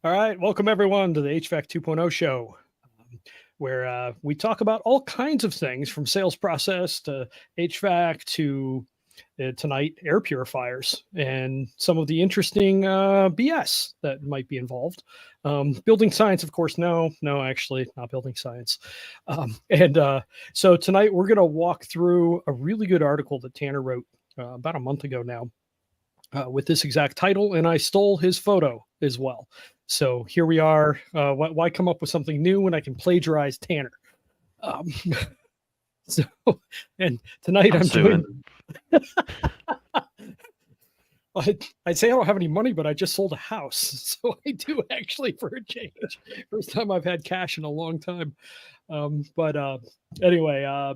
All right, welcome everyone to the HVAC 2.0 show, where we talk about all kinds of things from sales process to HVAC to tonight air purifiers and some of the interesting BS that might be involved. Building science, of course, no, actually not building science. So tonight we're going to walk through a really good article that Tanner wrote about a month ago now. With this exact title, and I stole his photo as well. So here we are. Why come up with something new when I can plagiarize Tanner? And tonight I'm doing. I'd say I don't have any money, but I just sold a house, so I do actually for a change. First time I've had cash in a long time. Anyway,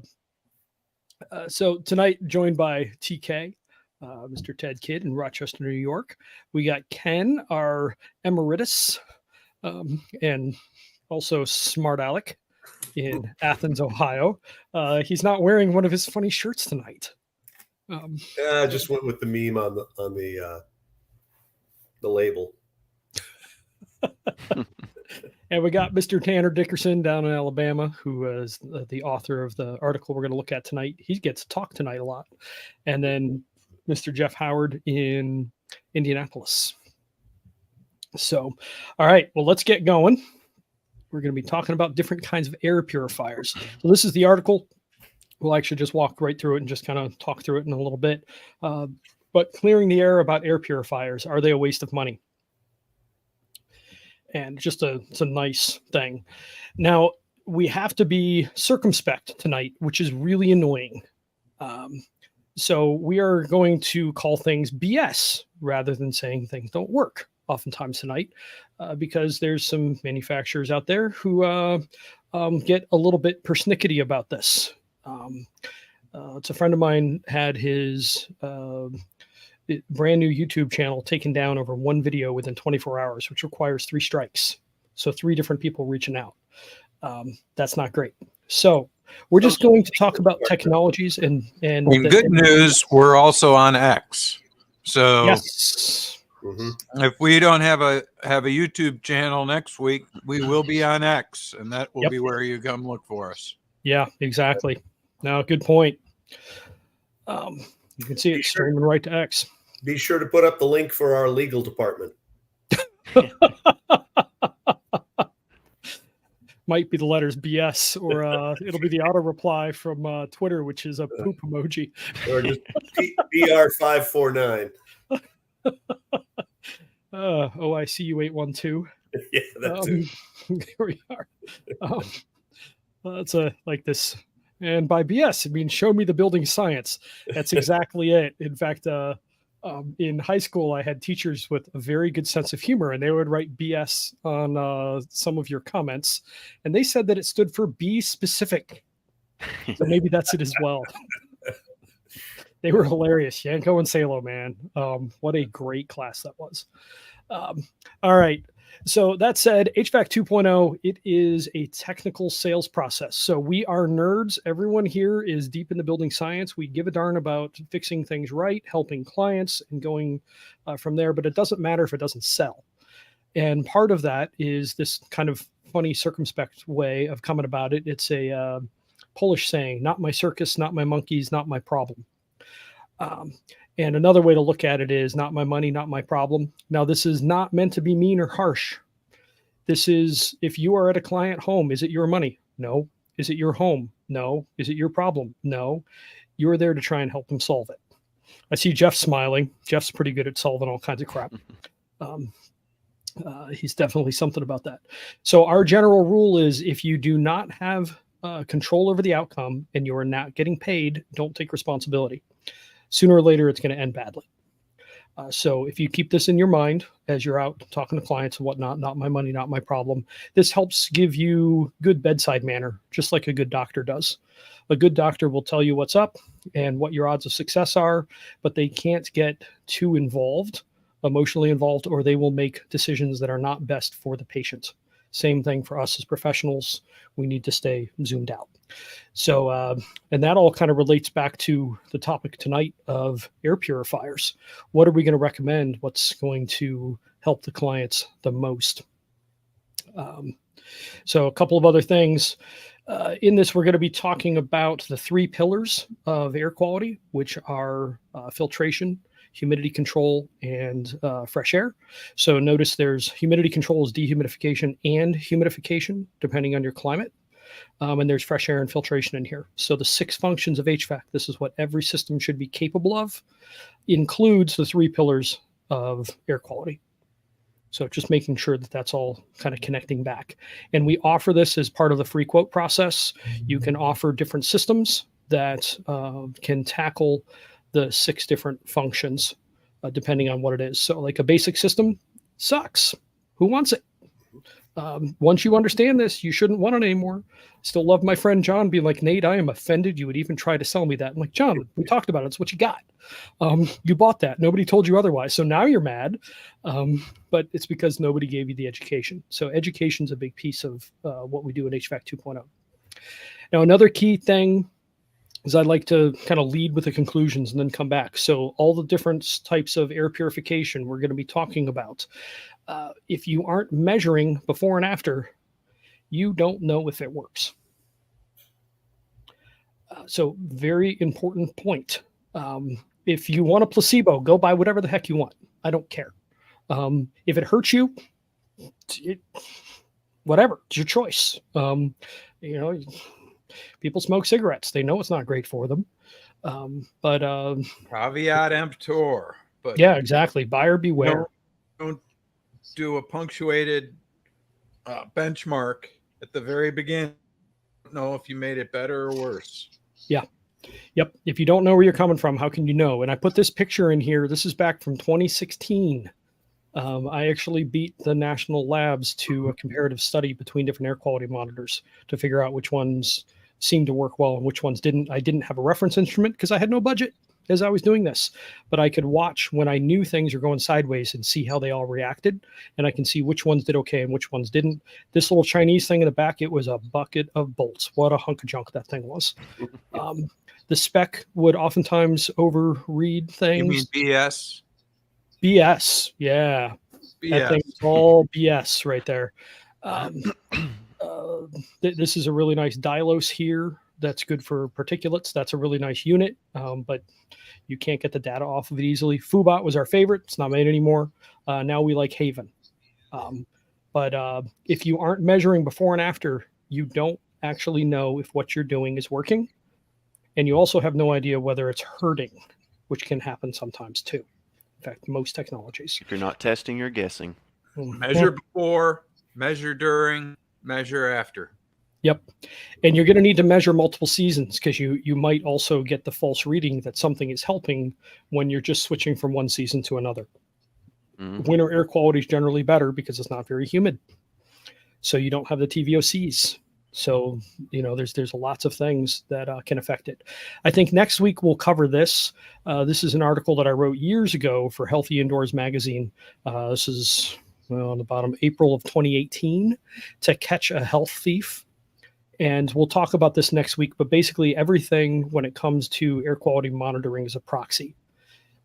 so tonight joined by TK. Mr. Ted Kidd in Rochester, New York. We got Ken, our emeritus, and also Smart Alec in Athens, Ohio. He's not wearing one of his funny shirts tonight. I just went with the meme on the label. And we got Mr. Tanner Dickerson down in Alabama, who is the author of the article we're going to look at tonight. He gets to talk tonight a lot. And then Mr. Jeff Howard in Indianapolis. So, all right, well, let's get going. We're going to be talking about different kinds of air purifiers. So this is the article. We'll actually just walk right through it and just kind of talk through it in a little bit. But clearing the air about air purifiers, are they a waste of money? And just it's a nice thing. Now, we have to be circumspect tonight, which is really annoying. So we are going to call things BS rather than saying things don't work oftentimes tonight, because there's some manufacturers out there who get a little bit persnickety about this. It's a friend of mine had his brand new YouTube channel taken down over one video within 24 hours, which requires 3 strikes. So 3 different people reaching out. That's not great. So we're just going to talk about technologies and good news, we're also on X. So yes. If we don't have a YouTube channel next week, we will be on X, and that will be where you come look for us. Yeah, exactly. Now, good point. You can see it streaming right to X. Be sure to put up the link for our legal department. Might be the letters BS, or it'll be the auto reply from Twitter, which is a poop emoji. Or just BR549. OICU 812. Yeah, that's it. There we are. That's like this. And by BS, it means show me the building science. That's exactly it. In fact, in high school, I had teachers with a very good sense of humor, and they would write BS on some of your comments. And they said that it stood for be specific. So maybe that's it as well. They were hilarious. Yanko and Salo, man. What a great class that was. All right. So that said, HVAC 2.0, it is a technical sales process. So we are nerds. Everyone here is deep in the building science. We give a darn about fixing things right, helping clients, and going from there. But it doesn't matter if it doesn't sell. And part of that is this kind of funny, circumspect way of coming about it. It's a Polish saying, not my circus, not my monkeys, not my problem. And another way to look at it is not my money, not my problem. Now, this is not meant to be mean or harsh. This is, if you are at a client home, is it your money? No. Is it your home? No. Is it your problem? No. You're there to try and help them solve it. I see Jeff smiling. Jeff's pretty good at solving all kinds of crap. He's definitely something about that. So our general rule is if you do not have control over the outcome and you are not getting paid, don't take responsibility. Sooner or later, it's going to end badly. So if you keep this in your mind as you're out talking to clients and whatnot, not my money, not my problem, this helps give you good bedside manner, just like a good doctor does. A good doctor will tell you what's up and what your odds of success are, but they can't get too involved, emotionally involved, or they will make decisions that are not best for the patient. Same thing for us as professionals. We need to stay zoomed out. So, and that all kind of relates back to the topic tonight of air purifiers. What are we going to recommend? What's going to help the clients the most? So a couple of other things. In this, we're going to be talking about the 3 pillars of air quality, which are filtration, humidity control, and fresh air. So notice there's humidity control is dehumidification and humidification, depending on your climate. And there's fresh air and filtration in here. So the 6 functions of HVAC, this is what every system should be capable of, includes the 3 pillars of air quality. So just making sure that that's all kind of connecting back. And we offer this as part of the free quote process. You can offer different systems that can tackle the 6 different functions depending on what it is. So like a basic system sucks. Who wants it? Once you understand this, you shouldn't want it anymore. Still love my friend John being like, Nate, I am offended you would even try to sell me that. I'm like, John, we talked about it. It's what you got. You bought that. Nobody told you otherwise. So now you're mad. But it's because nobody gave you the education. So education is a big piece of what we do in HVAC 2.0. Now, another key thing is I'd like to kind of lead with the conclusions and then come back. So all the different types of air purification we're going to be talking about. If you aren't measuring before and after, you don't know if it works. So very important point. If you want a placebo, go buy whatever the heck you want. I don't care. If it hurts you, whatever, it's your choice. People smoke cigarettes. They know it's not great for them. Caveat emptor. But yeah, exactly. Buyer beware. Don't do a punctuated benchmark at the very beginning. Don't know if you made it better or worse. Yeah. Yep. If you don't know where you're coming from, how can you know? And I put this picture in here. This is back from 2016. I actually beat the national labs to a comparative study between different air quality monitors to figure out which ones seemed to work well and which ones didn't. I didn't have a reference instrument because I had no budget as I was doing this, but I could watch when I knew things were going sideways and see how they all reacted. And I can see which ones did okay and which ones didn't. This little Chinese thing in the back, it was a bucket of bolts. What a hunk of junk that thing was. The spec would oftentimes overread things. You mean BS? BS. Yeah. BS. That thing's all BS right there. This is a really nice Dylos here. That's good for particulates. That's a really nice unit, but you can't get the data off of it easily. Fubot was our favorite. It's not made anymore. Now we like Haven. But if you aren't measuring before and after, you don't actually know if what you're doing is working. And you also have no idea whether it's hurting, which can happen sometimes too. In fact, most technologies. If you're not testing, you're guessing. Measure before, measure during, measure after. Yep. And you're going to need to measure multiple seasons because you might also get the false reading that something is helping when you're just switching from one season to another. Mm-hmm. Winter air quality is generally better because it's not very humid. So you don't have the TVOCs. So, there's lots of things that can affect it. I think next week we'll cover this. This is an article that I wrote years ago for Healthy Indoors magazine. This is on the bottom, April of 2018, to catch a health thief. And we'll talk about this next week, but basically everything when it comes to air quality monitoring is a proxy.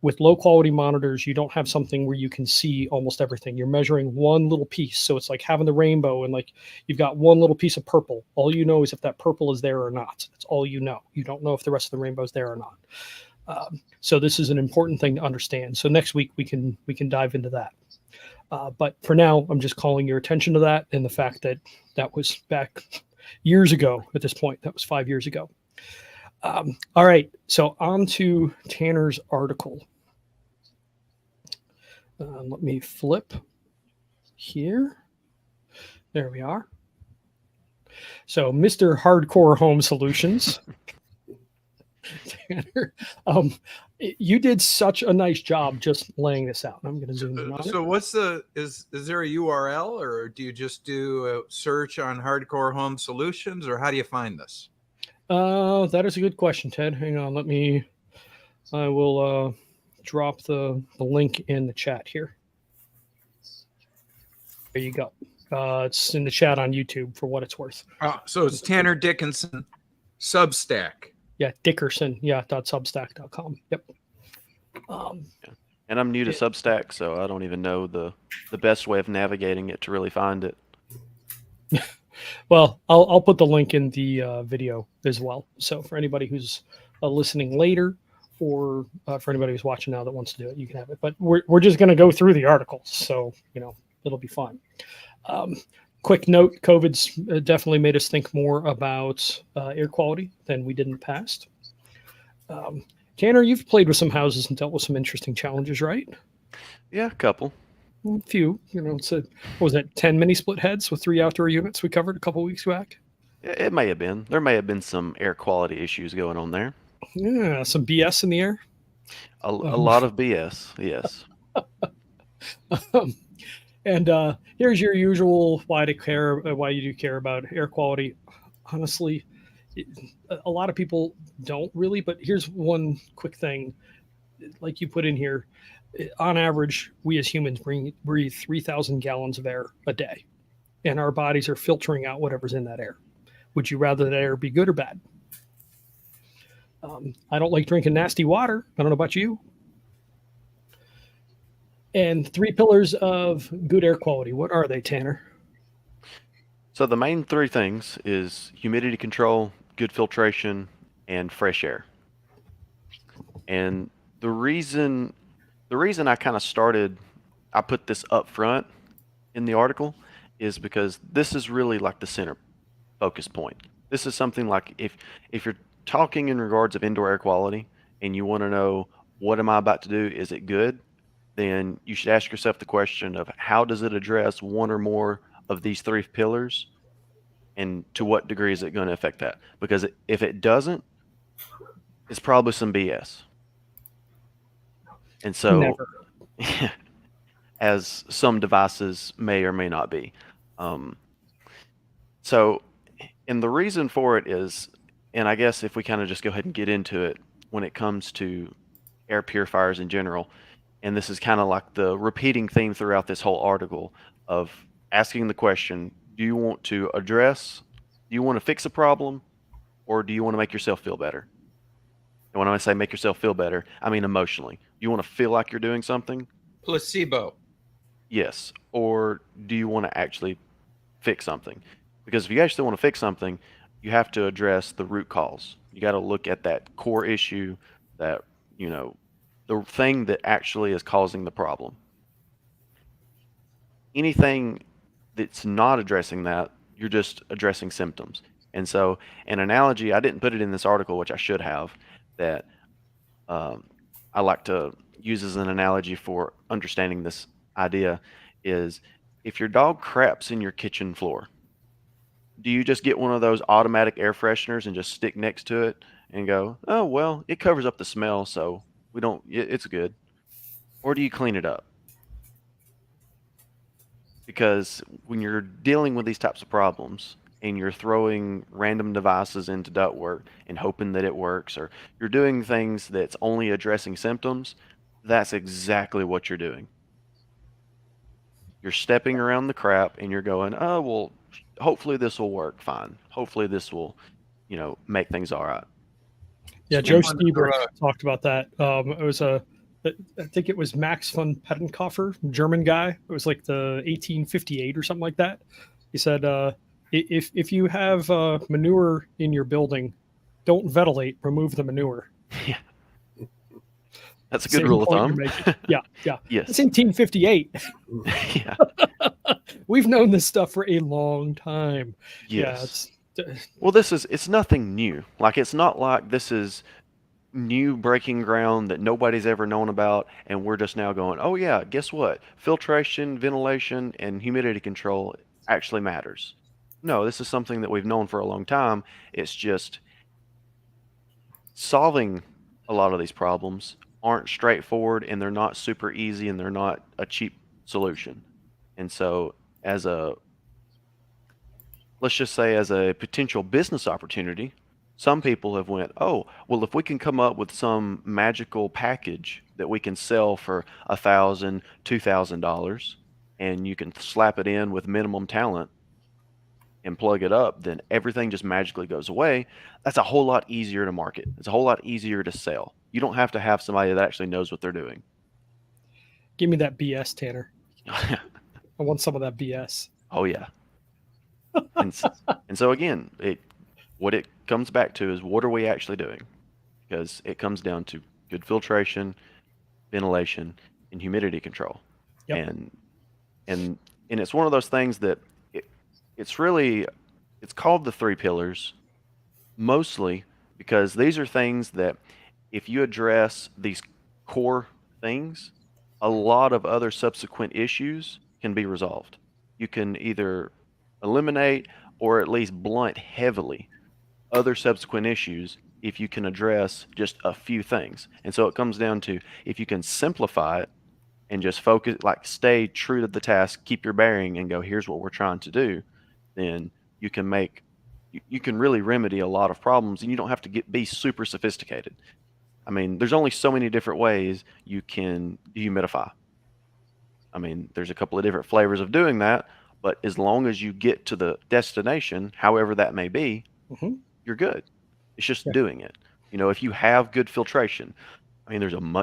With low quality monitors, you don't have something where you can see almost everything. You're measuring one little piece. So it's like having the rainbow and like you've got one little piece of purple. All you know is if that purple is there or not. That's all you know. You don't know if the rest of the rainbow is there or not. So this is an important thing to understand. So next week we can dive into that. But for now, I'm just calling your attention to that and the fact that that was back years ago at this point. That was 5 years ago. All right, so on to Tanner's article. Let me flip here. There we are. So Mr. Hardcore Home Solutions. Tanner, you did such a nice job just laying this out. I'm going to zoom in on it. So what's is there a URL or do you just do a search on Hardcore Home Solutions or how do you find this? That is a good question, Ted. Hang on. I will drop the link in the chat here. There you go. It's in the chat on YouTube for what it's worth. So it's Tanner Dickerson Substack. Yeah, Dickerson. Yeah, .substack.com. Yep. And I'm new to Substack, so I don't even know the best way of navigating it to really find it. Well, I'll put the link in the video as well. So for anybody who's listening later, or for anybody who's watching now that wants to do it, you can have it. But we're just going to go through the articles, so it'll be fun. Quick note: COVID's definitely made us think more about air quality than we did in the past. Tanner, you've played with some houses and dealt with some interesting challenges, right? Yeah, a couple. A few. It's what was that? 10 mini split heads with 3 outdoor units we covered a couple weeks back. It may have been. There may have been some air quality issues going on there. Yeah, some BS in the air. A lot of BS, yes. And here's your usual why you do care about air quality. Honestly, a lot of people don't really, but here's one quick thing. Like you put in here, on average, we as humans breathe 3,000 gallons of air a day, and our bodies are filtering out whatever's in that air. Would you rather that air be good or bad? I don't like drinking nasty water. I don't know about you. And 3 pillars of good air quality. What are they, Tanner? So the main 3 things is humidity control, good filtration, and fresh air. And the reason I kind of I put this up front in the article is because this is really like the center focus point. This is something like if you're talking in regards of indoor air quality and you want to know what am I about to do, is it good? Then you should ask yourself the question of how does it address one or more of these 3 pillars, and to what degree is it going to affect that? Because if it doesn't, it's probably some BS. And so, as some devices may or may not be. So, and the reason for it is, and I guess if we kind of just go ahead and get into it when it comes to air purifiers in general, and this is kind of like the repeating theme throughout this whole article of asking the question, do you want to fix a problem, or do you want to make yourself feel better? And when I say make yourself feel better, I mean emotionally. You want to feel like you're doing something? Placebo. Yes. Or do you want to actually fix something? Because if you actually want to fix something, you have to address the root cause. You got to look at that core issue, that, the thing that actually is causing the problem. Anything that's not addressing that, you're just addressing symptoms. And so an analogy, I didn't put it in this article, which I should have, that I like to use as an analogy for understanding this idea is if your dog craps in your kitchen floor, do you just get one of those automatic air fresheners and just stick next to it and go, oh, well, it covers up the smell, so it's good? Or do you clean it up? Because when you're dealing with these types of problems and you're throwing random devices into ductwork and hoping that it works, or you're doing things that's only addressing symptoms, that's exactly what you're doing. You're stepping around the crap and you're going, oh, well, hopefully this will work fine. Hopefully this will, make things all right. Yeah, Joe Stieber talked about that. I think it was Max von Pettenkoffer, German guy. It was like the 1858 or something like that. He said, if you have manure in your building, don't ventilate, remove the manure. Yeah. That's a good rule of thumb. Yeah. Yes. It's 1858. Yeah. We've known this stuff for a long time. Yes. Yeah, well, it's nothing new. Like, it's not like this is new breaking ground that nobody's ever known about, and we're just now going, oh yeah, guess what? Filtration, ventilation, and humidity control actually matters. No, this is something that we've known for a long time. It's just solving a lot of these problems aren't straightforward, and they're not super easy, and they're not a cheap solution. And so let's just say as a potential business opportunity, some people have went, oh, well, if we can come up with some magical package that we can sell for $1,000, $2,000, and you can slap it in with minimum talent and plug it up, then everything just magically goes away. That's a whole lot easier to market. It's a whole lot easier to sell. You don't have to have somebody that actually knows what they're doing. Give me that BS, Tanner. I want some of that BS. Oh, yeah. And so again, what it comes back to is, what are we actually doing? Because it comes down to good filtration, ventilation, and humidity control. Yep. And it's one of those things that it's called the three pillars, mostly because these are things that if you address these core things, a lot of other subsequent issues can be resolved. You can either eliminate or at least blunt heavily other subsequent issues if you can address just a few things. And so it comes down to, if you can simplify it and just focus, like stay true to the task, keep your bearing and go, here's what we're trying to do, then you can you can really remedy a lot of problems, and you don't have to be super sophisticated. I mean, there's only so many different ways you can dehumidify. I mean, there's a couple of different flavors of doing that, but as long as you get to the destination, however that may be, you're good. It's just doing it. If you have good filtration, I mean,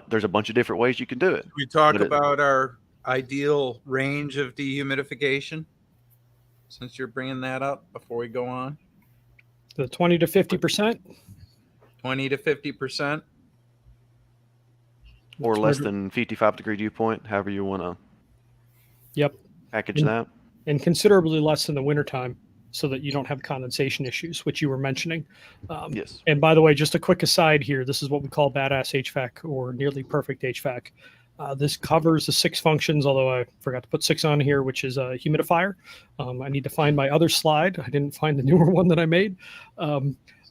there's a bunch of different ways you can do it. We talk about our ideal range of dehumidification, since you're bringing that up before we go on. The 20 to 50%. 20 to 50%. Or less than 55-degree dew point, however you want to package that. And considerably less in the wintertime, so that you don't have condensation issues, which you were mentioning. Yes. And by the way, just a quick aside here, this is what we call badass HVAC, or nearly perfect HVAC. This covers the 6 functions, although I forgot to put 6 on here, which is a humidifier. I need to find my other slide. I didn't find the newer one that I made.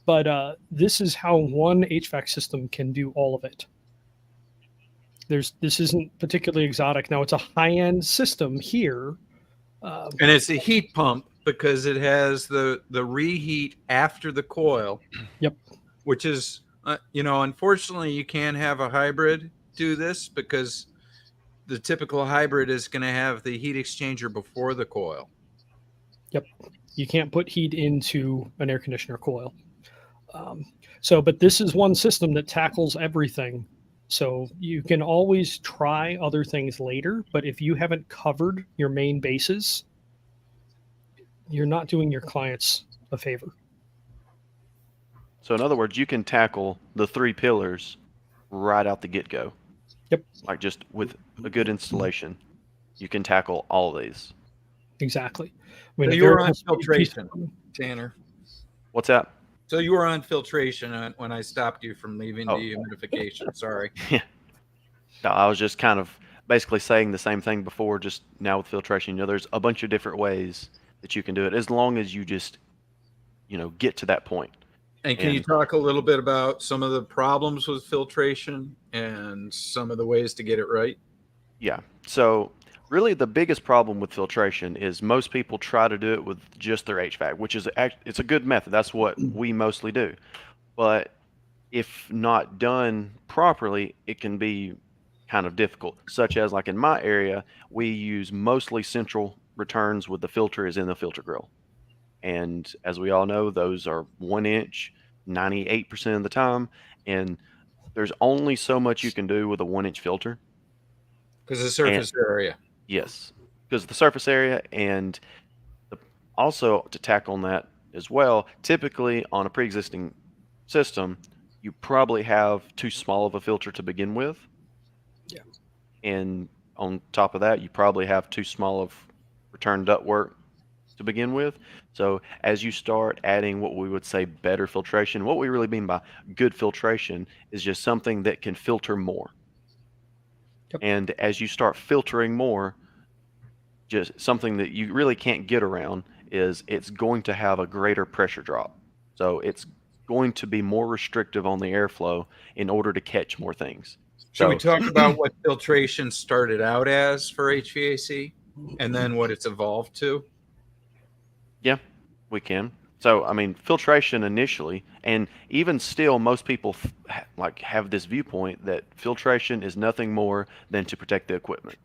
But this is how one HVAC system can do all of it. This isn't particularly exotic. Now, it's a high-end system here. And it's a heat pump, because it has the reheat after the coil. Yep. Which is, unfortunately, you can't have a hybrid do this, because the typical hybrid is going to have the heat exchanger before the coil. Yep. You can't put heat into an air conditioner coil. But this is one system that tackles everything. So you can always try other things later, but if you haven't covered your main bases, you're not doing your clients a favor. So in other words, you can tackle the 3 pillars right out the get-go. Yep. Like, just with a good installation, you can tackle all of these. Exactly. So you were on filtration, Tanner. What's that? So you were on filtration when I stopped you from leaving dehumidification. Sorry. Yeah. No, I was just kind of basically saying the same thing before, just now with filtration. There's a bunch of different ways that you can do it, as long as you just, get to that point. And can you talk a little bit about some of the problems with filtration and some of the ways to get it right? Yeah. So really the biggest problem with filtration is most people try to do it with just their HVAC, which is it's a good method. That's what we mostly do. But if not done properly, it can be kind of difficult, such as, like, in my area, we use mostly central returns with the filter is in the filter grill. And as we all know, those are 1 inch 98% of the time. And there's only so much you can do with a 1 inch filter. Because the surface area. Yes, because of the surface area. And also, to tackle on that as well, typically on a pre-existing system, you probably have too small of a filter to begin with. Yeah. And on top of that, you probably have too small of return ductwork to begin with. So as you start adding what we would say better filtration, what we really mean by good filtration is just something that can filter more. Yep. And as you start filtering more, just something that you really can't get around is it's going to have a greater pressure drop. So it's going to be more restrictive on the airflow in order to catch more things. Should we talk about what filtration started out as for HVAC and then what it's evolved to? Yeah, we can. So, I mean, filtration initially, and even still, most people have this viewpoint that filtration is nothing more than to protect the equipment.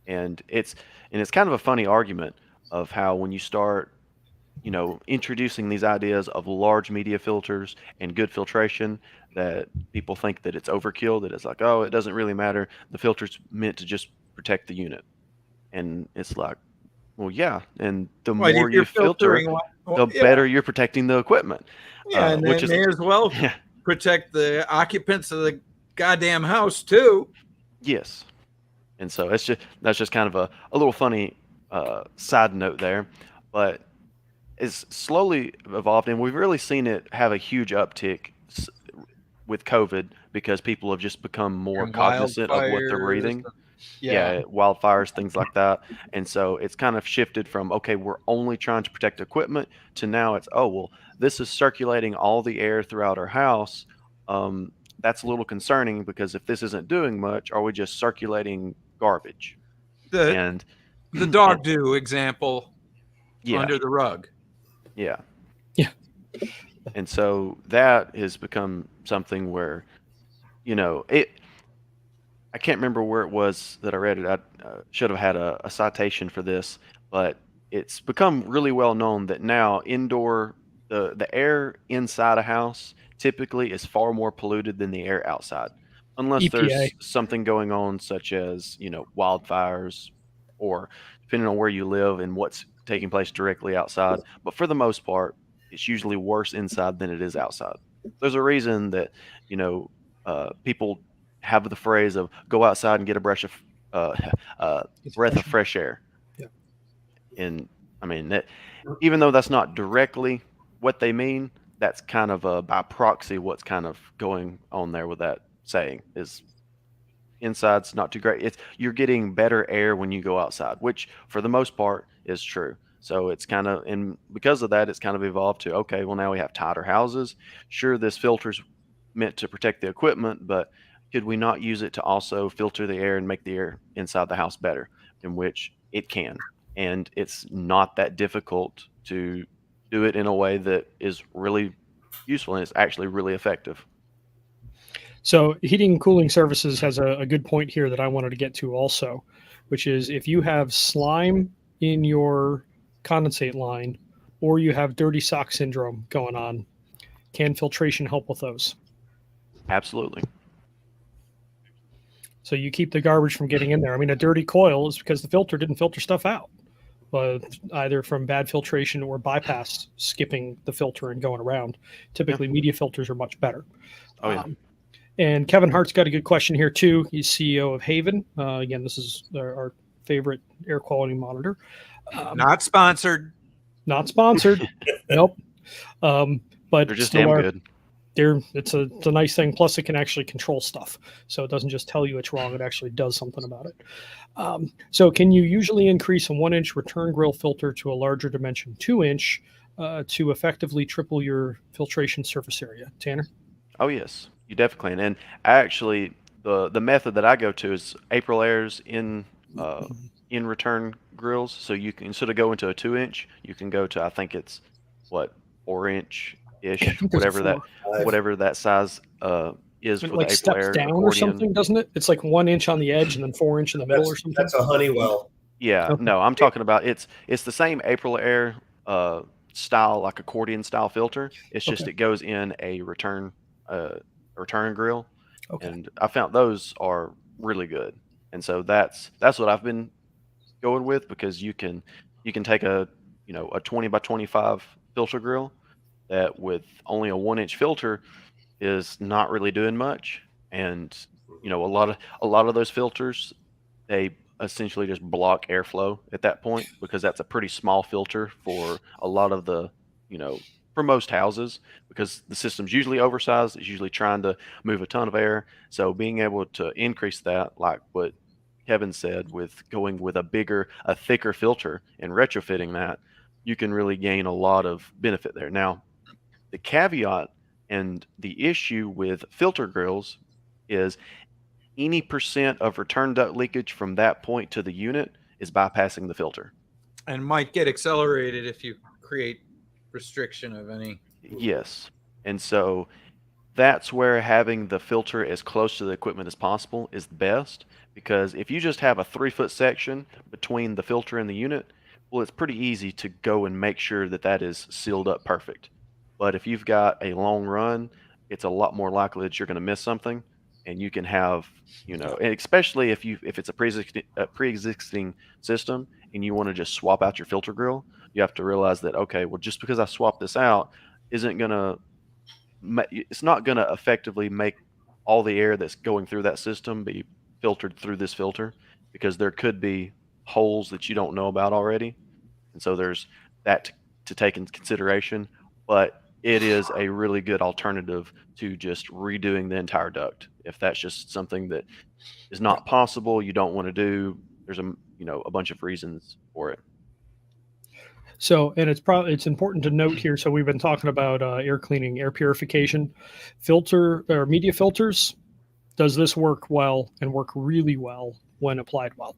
And it's kind of a funny argument of how when you start, introducing these ideas of large media filters and good filtration, that people think that it's overkill, that it's like, oh, it doesn't really matter. The filter's meant to just protect the unit. And it's like, Well, yeah, and the Well, more if you're you filter, filtering, the yeah, better you're protecting the equipment. yeah, and Which they is may as well yeah, protect the occupants of the goddamn house too. yes. And so that's just kind of a little funny side note there, but it's slowly evolved, and we've really seen it have a huge uptick with COVID because people have just become more And cognizant of what they're wildfires. breathing. Yeah, wildfires, things like that. And so it's kind of shifted from, okay, we're only trying to protect equipment to now it's, oh, well, this is circulating all the air throughout our house. That's a little concerning because if this isn't doing much, are we just circulating garbage? The And, the dog and do example yeah, under the rug. yeah. Yeah. And so that has become something where, I can't remember where it was that I read it. I should have had a citation for this, but it's become really well known that now the air inside a house typically is far more polluted than the air outside, unless EPA. there's something going on such as wildfires or depending on where you live and what's taking place directly outside. But for the most part, it's usually worse inside than it is outside. There's a reason that people have the phrase of go outside and get a uh, uh, breath of fresh air. Yeah. And I mean, even though that's not directly what they mean, that's kind of by proxy what's kind of going on there with that saying is inside's not too great. You're getting better air when you go outside, which for the most part is true. So it's kind of, and because of that, it's kind of evolved to, okay, well, now we have tighter houses. Sure, this filter's meant to protect the equipment, but could we not use it to also filter the air and make the air inside the house better? In which it can. And it's not that difficult to do it in a way that is really useful and it's actually really effective. So heating and cooling services has a good point here that I wanted to get to also, which is if you have slime in your condensate line or you have dirty sock syndrome going on, can filtration help with those? Absolutely. So you keep the garbage from getting in there. I mean, a dirty coil is because the filter didn't filter stuff out, but either from bad filtration or bypass skipping the filter and going around. Typically, media filters are much better. Oh, yeah. And Kevin Hart's got a good question here too. He's CEO of Haven. Again, this is our favorite air quality monitor. Not sponsored. Not sponsored. Nope. But They're just damn good. It's a nice thing. Plus, it can actually control stuff, so it doesn't just tell you it's wrong. It actually does something about it. So, can you usually increase a 1-inch return grill filter to a larger dimension, 2-inch, to effectively triple your filtration surface area? Tanner? Oh yes, you definitely can. And actually, the method that I go to is April airs in return grills. So you can, instead of going to a 2-inch, you can go to, I think it's 4-inch ish, whatever that size is for It like the April steps air down accordion. or something, doesn't it? It's like 1 inch on the edge and then 4 inch in the middle or something. That's a Honeywell. Yeah, Okay. no, I'm talking about it's the same April air style, like accordion style filter. It's just Okay. it goes in a return grill. Okay. And I found those are really good. And so that's what I've been going with, because you can take a 20 by 25 filter grill that with only a 1-inch filter is not really doing much. And a lot of those filters, they essentially just block airflow at that point, because that's a pretty small filter for a lot of the for most houses, because the system's usually oversized. It's usually trying to move a ton of air. So being able to increase that, like what Kevin said, with going with a thicker filter and retrofitting that, you can really gain a lot of benefit there. Now, the caveat and the issue with filter grills is any percent of return duct leakage from that point to the unit is bypassing the filter. And might get accelerated if you create restriction of any. Yes. And so that's where having the filter as close to the equipment as possible is the best, because if you just have a 3-foot section between the filter and the unit, well, it's pretty easy to go and make sure that that is sealed up perfect. But if you've got a long run, it's a lot more likely that you're going to miss something, and you can have, and especially if it's a pre-existing system and you want to just swap out your filter grill, you have to realize that, okay, well, just because I swap this out isn't going to, it's not going to effectively make all the air that's going through that system be filtered through this filter, because there could be holes that you don't know about already. And so there's that to take into consideration, but it is a really good alternative to just redoing the entire duct. If that's just something that is not possible, you don't want to do, there's a bunch of reasons for it. So, and it's important to note here. So we've been talking about air cleaning, air purification, filter or media filters. Does this work well and work really well when applied well?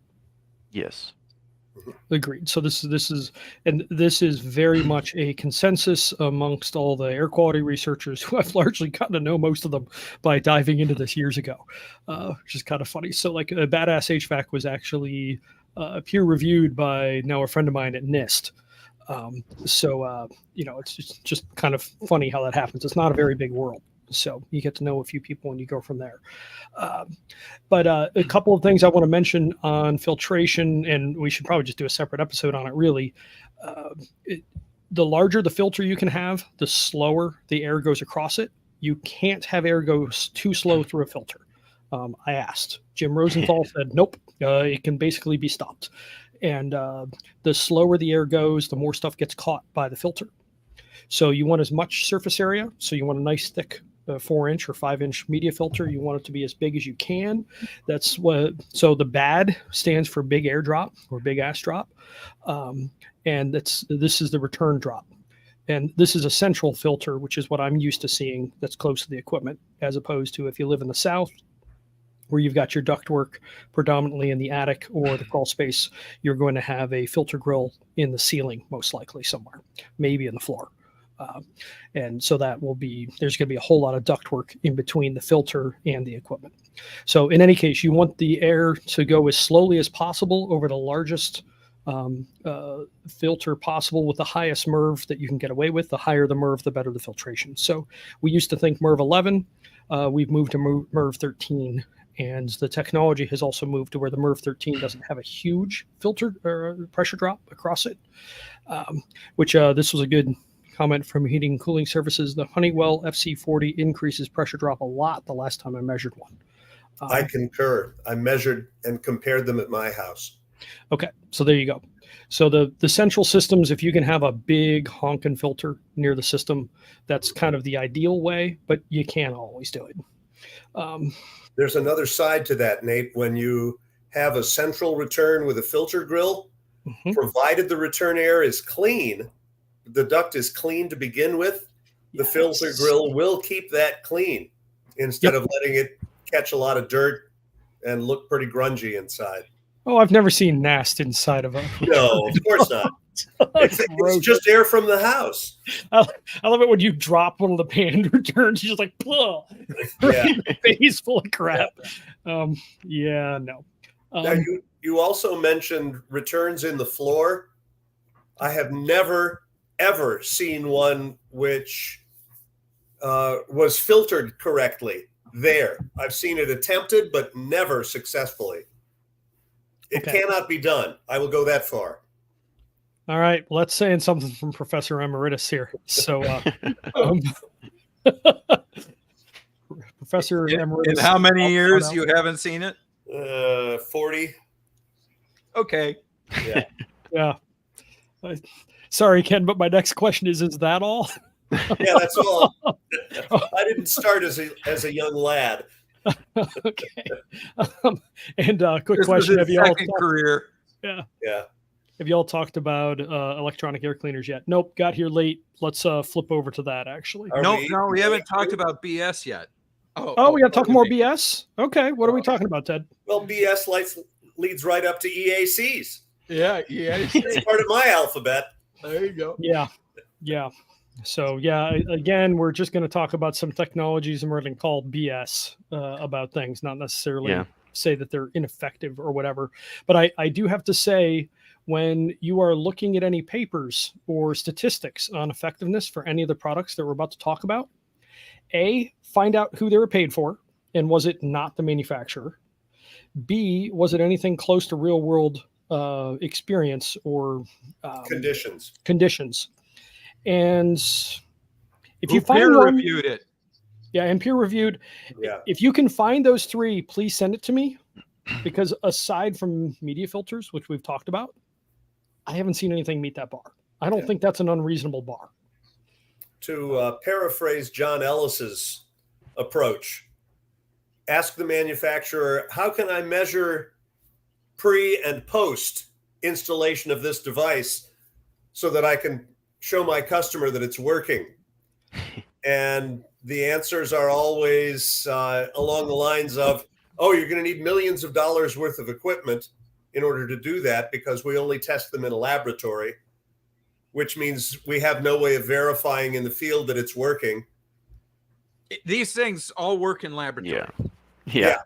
Yes. Agreed. So this is very much a consensus amongst all the air quality researchers who I've largely gotten to know most of them by diving into this years ago, which is kind of funny. So like a Badass HVAC was actually peer reviewed by now a friend of mine at NIST. It's just kind of funny how that happens. It's not a very big world. So you get to know a few people and you go from there. But a couple of things I want to mention on filtration, and we should probably just do a separate episode on it, really. The larger the filter you can have, the slower the air goes across it. You can't have air go too slow through a filter. I asked. Jim Rosenthal said, nope, it can basically be stopped. And the slower the air goes, the more stuff gets caught by the filter. So you want as much surface area. So you want a nice thick 4-inch or 5-inch media filter. You want it to be as big as you can. That's what. So the BAD stands for big air drop or big ass drop, and this is the return drop. And this is a central filter, which is what I'm used to seeing. That's close to the equipment, as opposed to if you live in the South, where you've got your ductwork predominantly in the attic or the crawl space, you're going to have a filter grill in the ceiling, most likely somewhere, maybe in the floor. And so there's going to be a whole lot of ductwork in between the filter and the equipment. So in any case, you want the air to go as slowly as possible over the largest filter possible with the highest MERV that you can get away with. The higher the MERV, the better the filtration. So we used to think MERV 11. We've moved to MERV 13. And the technology has also moved to where the MERV 13 doesn't have a huge filter or pressure drop across it, which this was a good comment from Heating and Cooling Services. The Honeywell FC40 increases pressure drop a lot the last time I measured one. I concur. I measured and compared them at my house. Okay, so there you go. So the central systems, if you can have a big honking filter near the system, that's kind of the ideal way, but you can't always do it. There's another side to that, Nate. When you have a central return with a filter grill, provided the return air is clean, the duct is clean to begin with, the filter grill will keep that clean instead of letting it catch a lot of dirt and look pretty grungy inside. Oh, I've never seen nast inside of a. No, of course not. It's just air from the house. I love it when you drop one of the pan returns. You're just like, "Puh!" Face full of crap. No. Now you also mentioned returns in the floor. I have never ever seen one which was filtered correctly there. I've seen it attempted, but never successfully. It cannot be done. I will go that far. All right, let's say something from Professor Emeritus here. So, Professor Emeritus. In how many years you haven't seen it? 40. Okay. Yeah. Yeah. Sorry, Ken, but my next question is that all? Yeah, that's all. I didn't start as a young lad. Okay. And quick question: Have you all career? Yeah. Yeah. Have you all talked about electronic air cleaners yet? Nope. Got here late. Let's flip over to that. Actually. No, we haven't talked about BS yet. Oh, we got to talk more BS. Okay. What are we talking about, Ted? Well, BS leads right up to EACs. Yeah. It's part of my alphabet. There you go. Yeah. So again, we're just going to talk about some technologies and we're going to call BS about things, not necessarily say that they're ineffective or whatever. But I do have to say, when you are looking at any papers or statistics on effectiveness for any of the products that we're about to talk about, A, find out who they were paid for and was it not the manufacturer? B, was it anything close to real world experience or Conditions. And if you Who find peer one, reviewed it? yeah, and peer reviewed, Yeah. if you can find those three, please send it to me, because aside from media filters, which we've talked about, I haven't seen anything meet that bar. I don't think that's an unreasonable bar. To paraphrase John Ellis's approach, ask the manufacturer, how can I measure pre and post installation of this device so that I can show my customer that it's working? And the answers are always along the lines of, oh, you're going to need millions of dollars worth of equipment in order to do that, because we only test them in a laboratory, which means we have no way of verifying in the field that it's working. These things all work in laboratory. Yeah.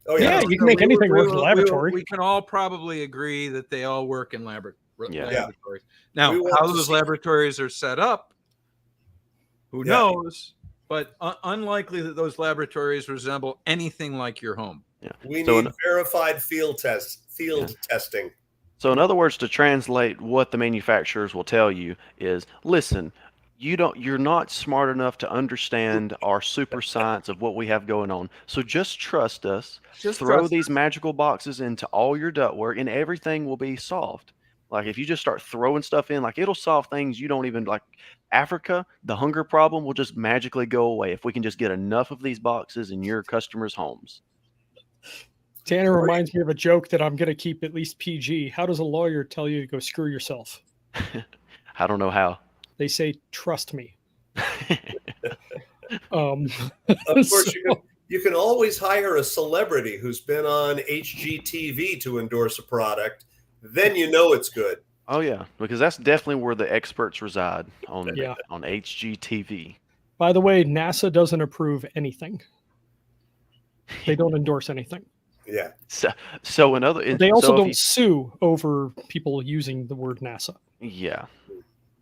Oh, Yeah, you can make anything work in the laboratory. We can all probably agree that they all work in laboratories. Now, We want how to those see- laboratories are set up, who knows? But unlikely that those laboratories resemble anything like your home. We need verified field testing. So in other words, to translate what the manufacturers will tell you is, listen, you're not smart enough to understand our super science of what we have going on. So just trust us. Just throw trust these magical boxes into all your ductwork and everything will be solved. Like if you just start throwing stuff in, like it'll solve things you don't even like. Africa, the hunger problem will just magically go away if we can just get enough of these boxes in your customers' homes. Tanner reminds me of a joke that I'm going to keep at least PG. How does a lawyer tell you to go screw yourself? I don't know how. They say, trust me. Of course, you can always hire a celebrity who's been on HGTV to endorse a product. Then you know it's good. Oh yeah, because that's definitely where the experts reside on HGTV. By the way, NASA doesn't approve anything. They don't endorse anything. Yeah. So another. They also don't sue over people using the word NASA. Yeah.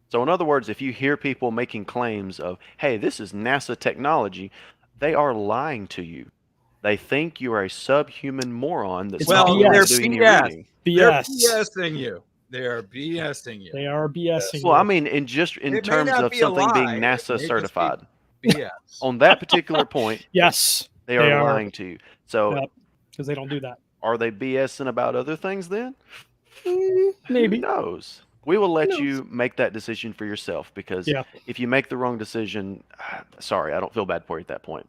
So in other words, if you hear people making claims of, "Hey, this is NASA technology," they are lying to you. They think you are a subhuman moron that's Well, not they're doing any BS. reading. They're BSing you. They are BSing you. They are BSing Well, you. I mean, in terms of be a something being lie. NASA It may certified. just be BS. On that particular point, yes, they are lying to you. So because they don't do that. Are they BSing about other things then? Maybe. Who knows? We will let you make that decision for yourself, because if you make the wrong decision, sorry, I don't feel bad for you at that point.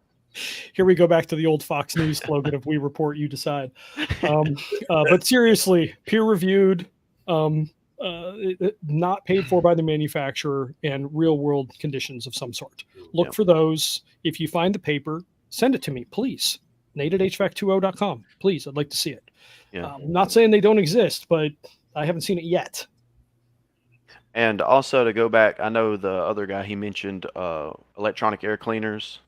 Here we go back to the old Fox News slogan of "We report, you decide." But seriously, peer-reviewed, not paid for by the manufacturer, and real-world conditions of some sort. Look for those. If you find the paper, send it to me, please. Nate@hvac20.com. Please, I'd like to see it. I'm not saying they don't exist, but I haven't seen it yet. And also to go back, I know the other guy, he mentioned electronic air cleaners.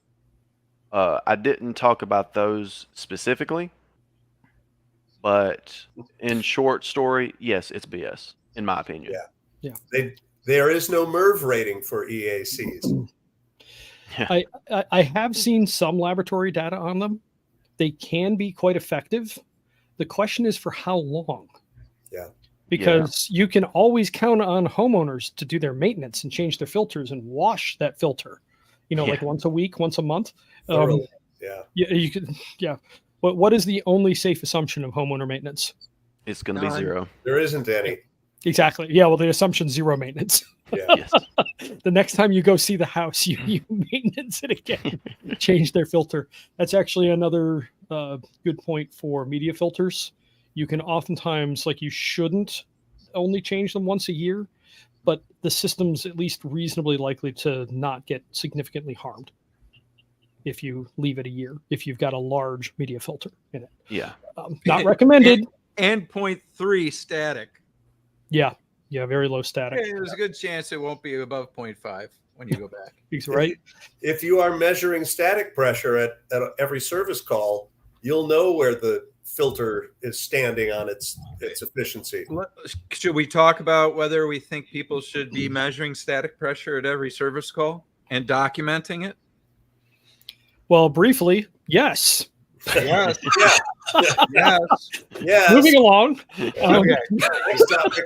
I didn't talk about those specifically, but in short story, yes, it's BS, in my opinion. Yeah. There is no MERV rating for EACs. I have seen some laboratory data on them. They can be quite effective. The question is for how long? Yeah. Because you can always count on homeowners to do their maintenance and change their filters and wash that filter, like once a week, once a month. You could, But what is the only safe assumption of homeowner maintenance? It's going to be zero. There isn't any. Exactly. Yeah. Well, the assumption's zero maintenance. Yeah. Yes. The next time you go see the house, you maintenance it again, change their filter. That's actually another good point for media filters. You can oftentimes, you shouldn't only change them once a year, but the system's at least reasonably likely to not get significantly harmed if you leave it a year, if you've got a large media filter in it. Yeah. Not recommended. And 0.3 static. Yeah. Yeah. Very low static. Okay, there's a good chance it won't be above 0.5 when you go back. He's right. If you are measuring static pressure at every service call, you'll know where the filter is standing on its efficiency. Should we talk about whether we think people should be measuring static pressure at every service call and documenting it? Well, briefly, yes. Yes. Yes. Yes. Moving along. Okay. Next topic.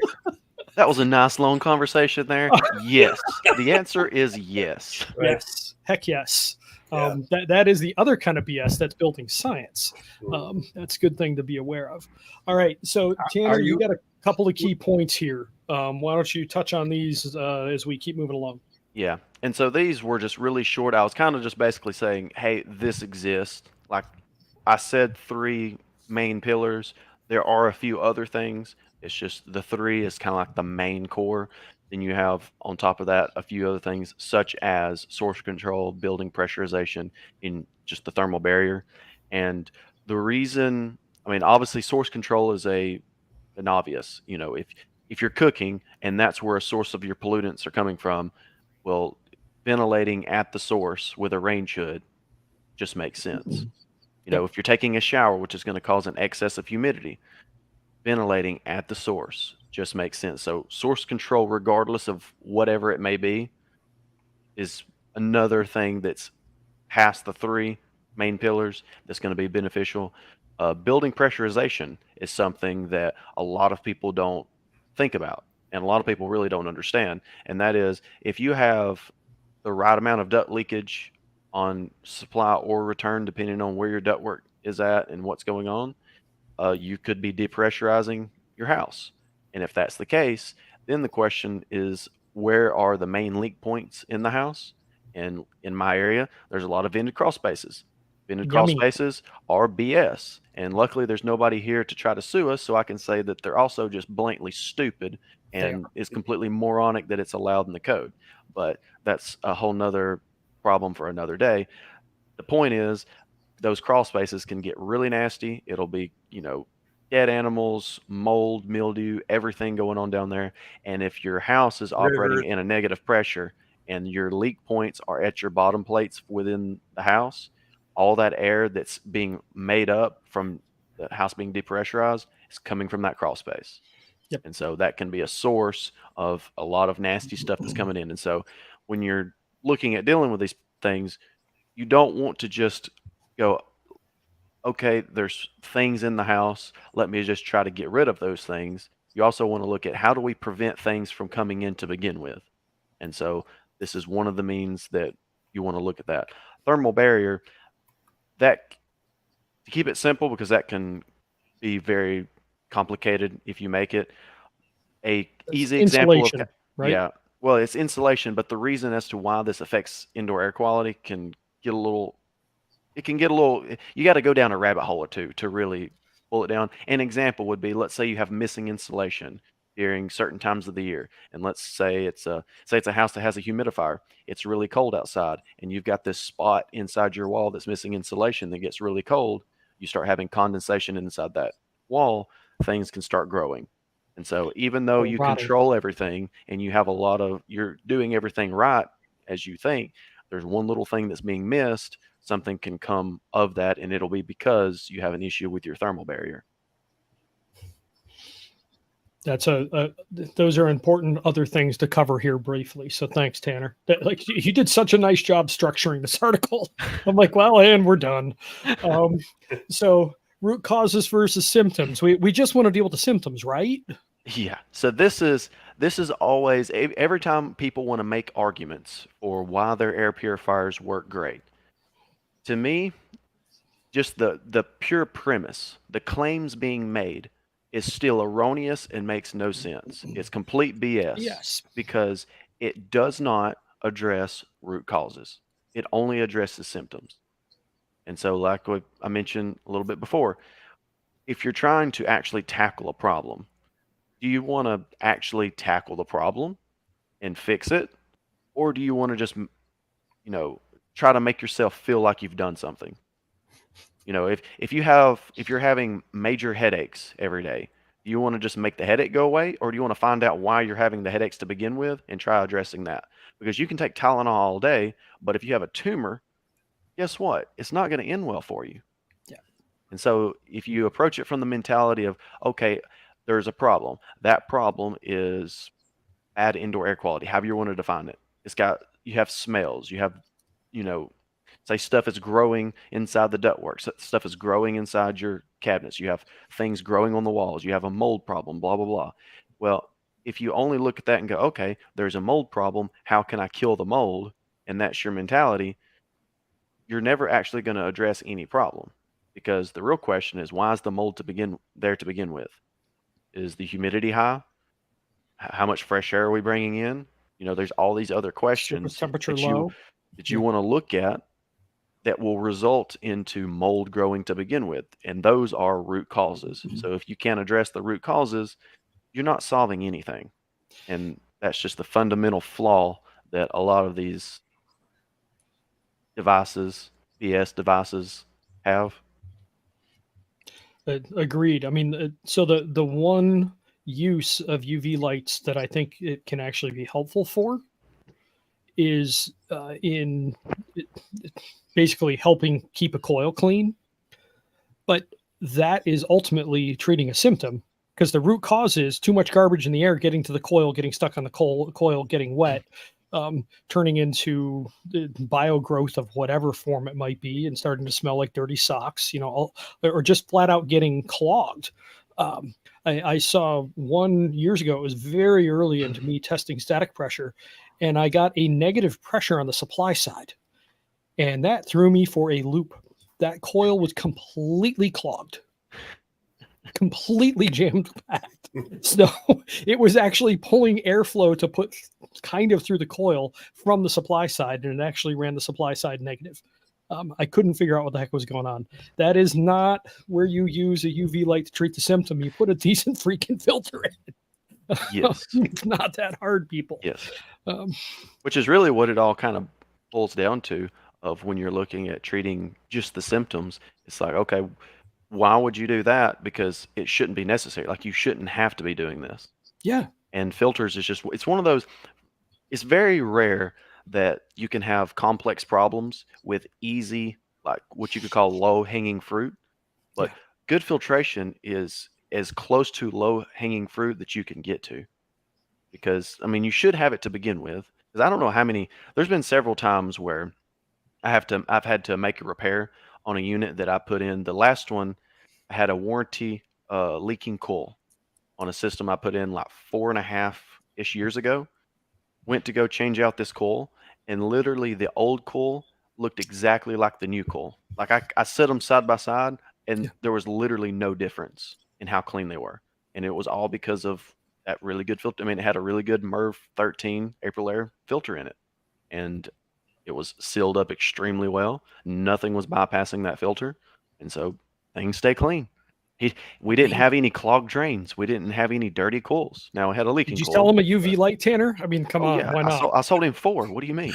That was a nice long conversation there. Yes. The answer is yes. Right. Yes. Heck yes. Yeah. That is the other kind of BS that's building science. That's a good thing to be aware of. All right. So Tanner, you got a couple of key points here. Why don't you touch on these as we keep moving along? Yeah. And so these were just really short. I was kind of just basically saying, hey, this exists. Like I said, 3 main pillars. There are a few other things. It's just the 3 is kind of like the main core. Then you have on top of that a few other things such as source control, building pressurization, in just the thermal barrier. And the reason, I mean, obviously source control is an obvious, if you're cooking and that's where a source of your pollutants are coming from, well, ventilating at the source with a range hood just makes sense. If you're taking a shower, which is going to cause an excess of humidity, ventilating at the source just makes sense. So source control, regardless of whatever it may be, is another thing that's past the 3 main pillars that's going to be beneficial. Building pressurization is something that a lot of people don't think about, and a lot of people really don't understand. And that is, if you have the right amount of duct leakage on supply or return, depending on where your ductwork is at and what's going on, you could be depressurizing your house. And if that's the case, then the question is, where are the main leak points in the house? And in my area, there's a lot of vented crawl spaces. Vented crawl Yummy. spaces are BS. And luckily, there's nobody here to try to sue us, so I can say that they're also just blankly stupid and it's completely moronic that it's allowed in the code. But that's a whole nother problem for another day. The point is, those crawl spaces can get really nasty. It'll be, dead animals, mold, mildew, everything going on down there. And if your house is operating in a negative pressure and your leak points are at your bottom plates within the house, all that air that's being made up from the house being depressurized is coming from that crawl space. Yep. And so that can be a source of a lot of nasty stuff that's coming in. And so when you're looking at dealing with these things, you don't want to just go, okay, there's things in the house, let me just try to get rid of those things. You also want to look at, how do we prevent things from coming in to begin with? And so this is one of the means that you want to look at that. Thermal barrier, that, to keep it simple, because that can be very complicated if you make it. A easy example of, Insulation, right? yeah, well, it's insulation, but the reason as to why this affects indoor air quality can get a little, you got to go down a rabbit hole or two to really pull it down. An example would be, let's say you have missing insulation during certain times of the year, and let's say it's a house that has a humidifier. It's really cold outside, and you've got this spot inside your wall that's missing insulation that gets really cold. You start having condensation inside that wall, things can start growing. And so even though you rotting. control everything and you have you're doing everything right as you think, there's one little thing that's being missed. Something can come of that, and it'll be because you have an issue with your thermal barrier. That's those are important other things to cover here briefly. So thanks, Tanner. Like, you did such a nice job structuring this article. I'm like, well, and we're done. So root causes versus symptoms. We just want to deal with the symptoms, right? Yeah. So this is always, every time people want to make arguments for why their air purifiers work great, to me, just the pure premise, the claims being made, is still erroneous and makes no sense. It's complete BS. Yes. Because it does not address root causes. It only addresses symptoms. And so, like what I mentioned a little bit before, if you're trying to actually tackle a problem, do you want to actually tackle the problem and fix it? Or do you want to just, try to make yourself feel like you've done something? If you're having major headaches every day, do you want to just make the headache go away, or do you want to find out why you're having the headaches to begin with and try addressing that? Because you can take Tylenol all day, but if you have a tumor, guess what? It's not going to end well for you. Yeah. And so if you approach it from the mentality of, okay, there's a problem. That problem is bad indoor air quality, however you want to define it. You have smells, you have, say stuff is growing inside the ductwork, stuff is growing inside your cabinets, you have things growing on the walls, you have a mold problem, blah, blah, blah. Well, if you only look at that and go, okay, there's a mold problem, how can I kill the mold? And that's your mentality, you're never actually going to address any problem, because the real question is, why is the mold to begin with? Is the humidity high? How much fresh air are we bringing in? There's all these other questions Temperature that low. you want to look at that will result into mold growing to begin with, and those are root causes. So if you can't address the root causes, you're not solving anything, and that's just the fundamental flaw that a lot of these devices, BS devices, have. Agreed. I mean, so the one use of UV lights that I think it can actually be helpful for is in basically helping keep a coil clean. But that is ultimately treating a symptom, because the root cause is too much garbage in the air getting to the coil, getting stuck on the coil, getting wet, turning into bio growth of whatever form it might be, and starting to smell like dirty socks, or just flat out getting clogged. I saw one years ago, it was very early into me testing static pressure, and I got a negative pressure on the supply side. And that threw me for a loop. That coil was completely clogged, completely jam packed. So it was actually pulling airflow to put kind of through the coil from the supply side, and it actually ran the supply side negative. I couldn't figure out what the heck was going on. That is not where you use a UV light to treat the symptom. You put a decent freaking filter in it. Yes. It's not that hard, people. Yes. Which is really what it all kind of boils down to, of when you're looking at treating just the symptoms. It's like, okay, why would you do that? Because it shouldn't be necessary. Like, you shouldn't have to be doing this. Yeah. And filters is just, it's one of those, it's very rare that you can have complex problems with easy, like what you could call low hanging fruit. But good filtration is as close to low hanging fruit that you can get to. Because, I mean, you should have it to begin with. Because I don't know how many, there's been several times where I've had to make a repair on a unit that I put in. The last one, I had a warranty leaking coil on a system I put in like 4.5-ish years ago. Went to go change out this coil, and literally the old coil looked exactly like the new coil. Like, I set them side by side, and there was literally no difference in how clean they were. And it was all because of that really good filter. I mean, it had a really good MERV 13 Aprilaire filter in it, and it was sealed up extremely well. Nothing was bypassing that filter, and so things stay clean. We didn't have any clogged drains. We didn't have any dirty coils. Now, we had a leaking Did you coil. sell him a UV light, Tanner? I mean, come on, yeah, why not? I sold him 4. What do you mean?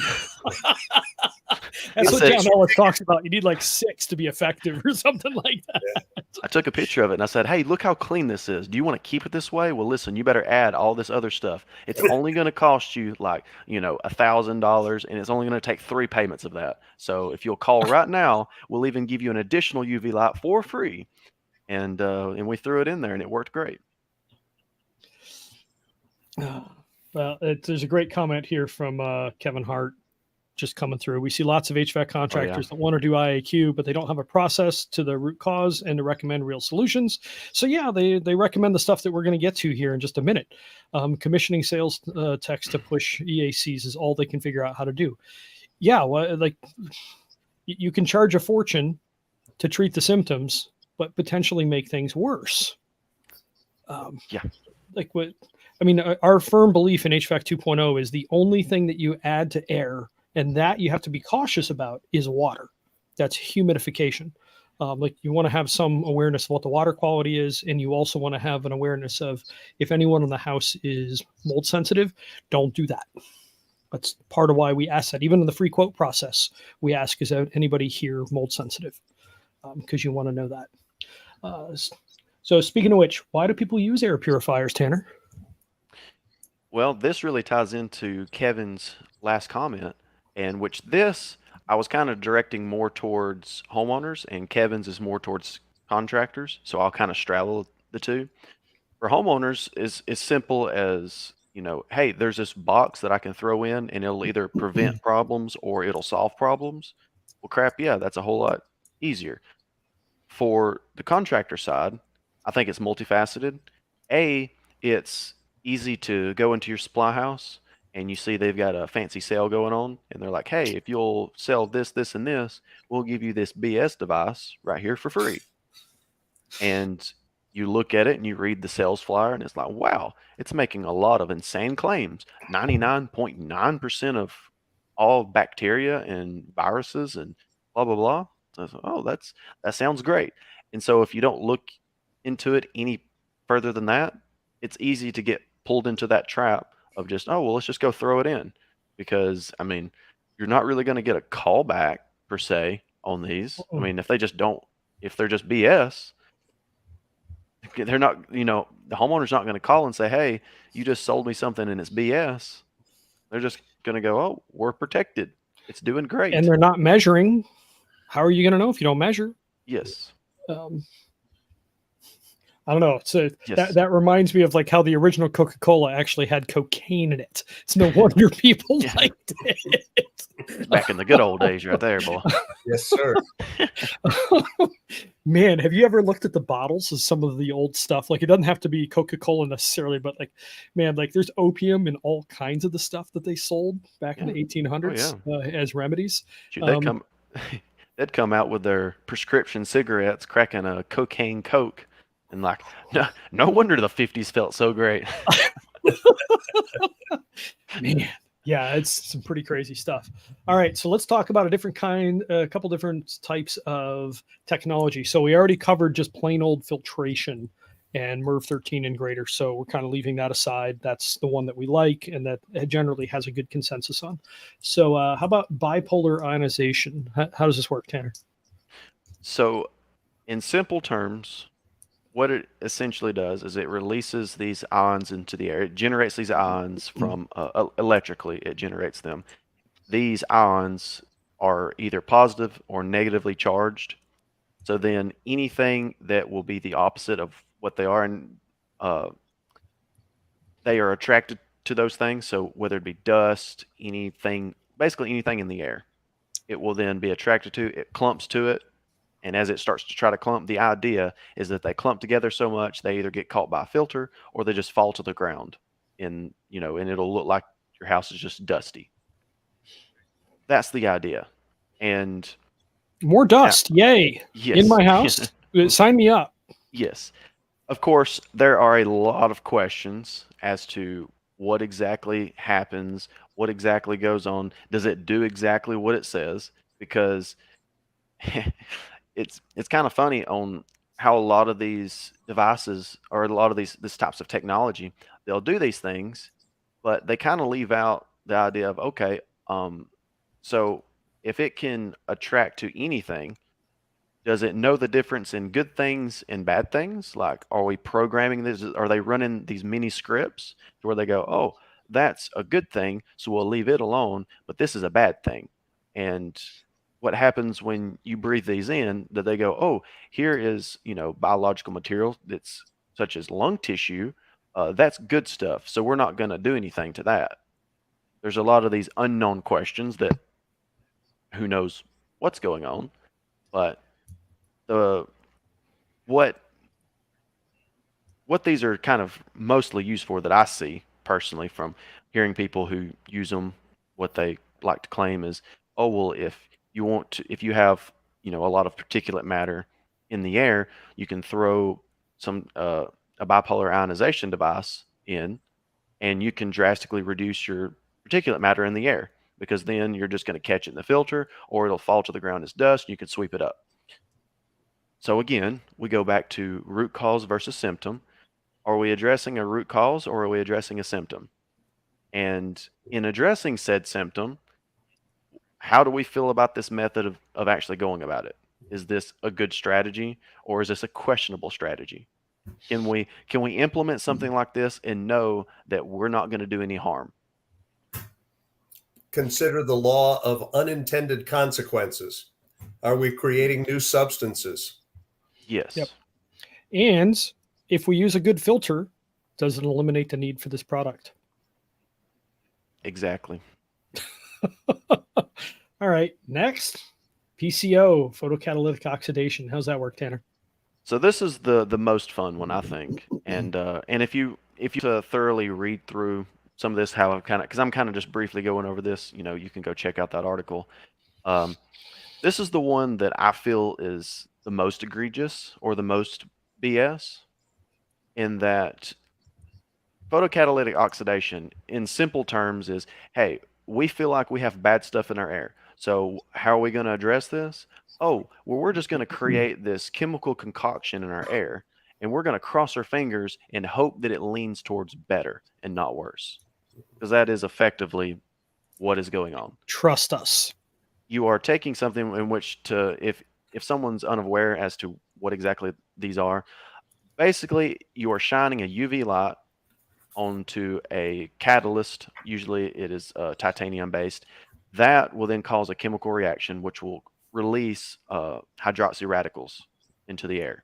That's what John always talks about. You need like 6 to be effective or something like that. I took a picture of it and I said, hey, look how clean this is. Do you want to keep it this way? Well, listen, you better add all this other stuff. It's only going to cost you like, $1,000, and it's only going to take 3 payments of that. So if you'll call right now, we'll even give you an additional UV light for free. And we threw it in there, and it worked great. Well, there's a great comment here from Kevin Hart just coming through. We see lots of HVAC contractors that want to do IAQ, but they don't have a process to the root cause and to recommend real solutions. So yeah, they recommend the stuff that we're going to get to here in just a minute. Commissioning sales techs to push EACs is all they can figure out how to do. Yeah, well, like, you can charge a fortune to treat the symptoms, but potentially make things worse. Like what? I mean, our firm belief in HVAC 2.0 is the only thing that you add to air, and that you have to be cautious about, is water. That's humidification. Like, you want to have some awareness of what the water quality is, and you also want to have an awareness of if anyone in the house is mold sensitive, don't do that. That's part of why we ask that. Even in the free quote process, we ask, is anybody here mold sensitive? Because you want to know that. So speaking of which, why do people use air purifiers, Tanner? Well, this really ties into Kevin's last comment, and which this I was kind of directing more towards homeowners, and Kevin's is more towards contractors. So I'll kind of straddle the two. For homeowners, is as simple as, hey, there's this box that I can throw in, and it'll either prevent problems or it'll solve problems. Well, crap, yeah, that's a whole lot easier. For the contractor side, I think it's multifaceted. It's easy to go into your supply house and you see they've got a fancy sale going on, and they're like, hey, if you'll sell this, this, and this, we'll give you this BS device right here for free. And you look at it and you read the sales flyer, and it's like, wow, it's making a lot of insane claims. 99.9% of all bacteria and viruses and blah, blah, blah. So I was like, oh, that sounds great. And so if you don't look into it any further than that, it's easy to get pulled into that trap of just, oh, well, let's just go throw it in. Because, I mean, you're not really going to get a call back per se on these. I mean, if they're just BS, they're not, the homeowner's not going to call and say, hey, you just sold me something and it's BS. They're just going to go, oh, we're protected. It's doing great. And they're not measuring. How are you going to know if you don't measure? Yes. I don't know. So Yes. that reminds me of like how the original Coca-Cola actually had cocaine in it. It's no wonder people Yeah. liked it. Back in the good old days right there, boy. Yes, sir. Man, have you ever looked at the bottles of some of the old stuff? Like, it doesn't have to be Coca-Cola necessarily, but like, man, like there's opium and all kinds of the stuff that they sold back in the 1800s as remedies. Shoot, they'd come out with their prescription cigarettes, cracking a cocaine Coke. And like, no wonder the 50s felt so great. Man, yeah, it's some pretty crazy stuff. All right, so let's talk about a couple different types of technology. So we already covered just plain old filtration and MERV 13 and greater. So we're kind of leaving that aside. That's the one that we like and that generally has a good consensus on. So how about bipolar ionization? How does this work, Tanner? So in simple terms, what it essentially does is it releases these ions into the air. It generates these ions from electrically. It generates them. These ions are either positive or negatively charged. So then anything that will be the opposite of what they are, and they are attracted to those things. So whether it be dust, basically anything in the air, it will then be attracted to. It clumps to it. And as it starts to try to clump, the idea is that they clump together so much they either get caught by a filter or they just fall to the ground. And it'll look like your house is just dusty. That's the idea. And more dust, yay! Yes. In my house, sign me up. Yes. Of course, there are a lot of questions as to what exactly happens, what exactly goes on. Does it do exactly what it says? Because it's kind of funny on how a lot of these devices or a lot of these types of technology, they'll do these things, but they kind of leave out the idea of, okay, so if it can attract to anything, does it know the difference in good things and bad things? Like, are we programming this? Are they running these mini scripts to where they go, oh, that's a good thing, so we'll leave it alone, but this is a bad thing. And what happens when you breathe these in, that they go, oh, here is, biological material that's such as lung tissue. That's good stuff. So we're not going to do anything to that. There's a lot of these unknown questions that who knows what's going on. But what these are kind of mostly used for that I see personally from hearing people who use them, what they like to claim is, oh, well, if you have, a lot of particulate matter in the air, you can throw a bipolar ionization device in, and you can drastically reduce your particulate matter in the air, because then you're just going to catch it in the filter, or it'll fall to the ground as dust, and you can sweep it up. So again, we go back to root cause versus symptom. Are we addressing a root cause, or are we addressing a symptom? And in addressing said symptom, how do we feel about this method of actually going about it? Is this a good strategy, or is this a questionable strategy? Can we implement something like this and know that we're not going to do any harm? Consider the law of unintended consequences. Are we creating new substances? Yes. Yep. And if we use a good filter, does it eliminate the need for this product? Exactly. All right, next, PCO, photocatalytic oxidation. How's that work, Tanner? So this is the most fun one, I think. And if you thoroughly read through some of this, how I've kind of, because I'm kind of just briefly going over this, you can go check out that article. This is the one that I feel is the most egregious or the most BS, in that photocatalytic oxidation, in simple terms, is, hey, we feel like we have bad stuff in our air. So how are we going to address this? Oh, well, we're just going to create this chemical concoction in our air, and we're going to cross our fingers and hope that it leans towards better and not worse. Because that is effectively what is going on. Trust us. You are taking something in which to, if someone's unaware as to what exactly these are, basically you are shining a UV light onto a catalyst. Usually it is titanium based. That will then cause a chemical reaction which will release hydroxy radicals into the air.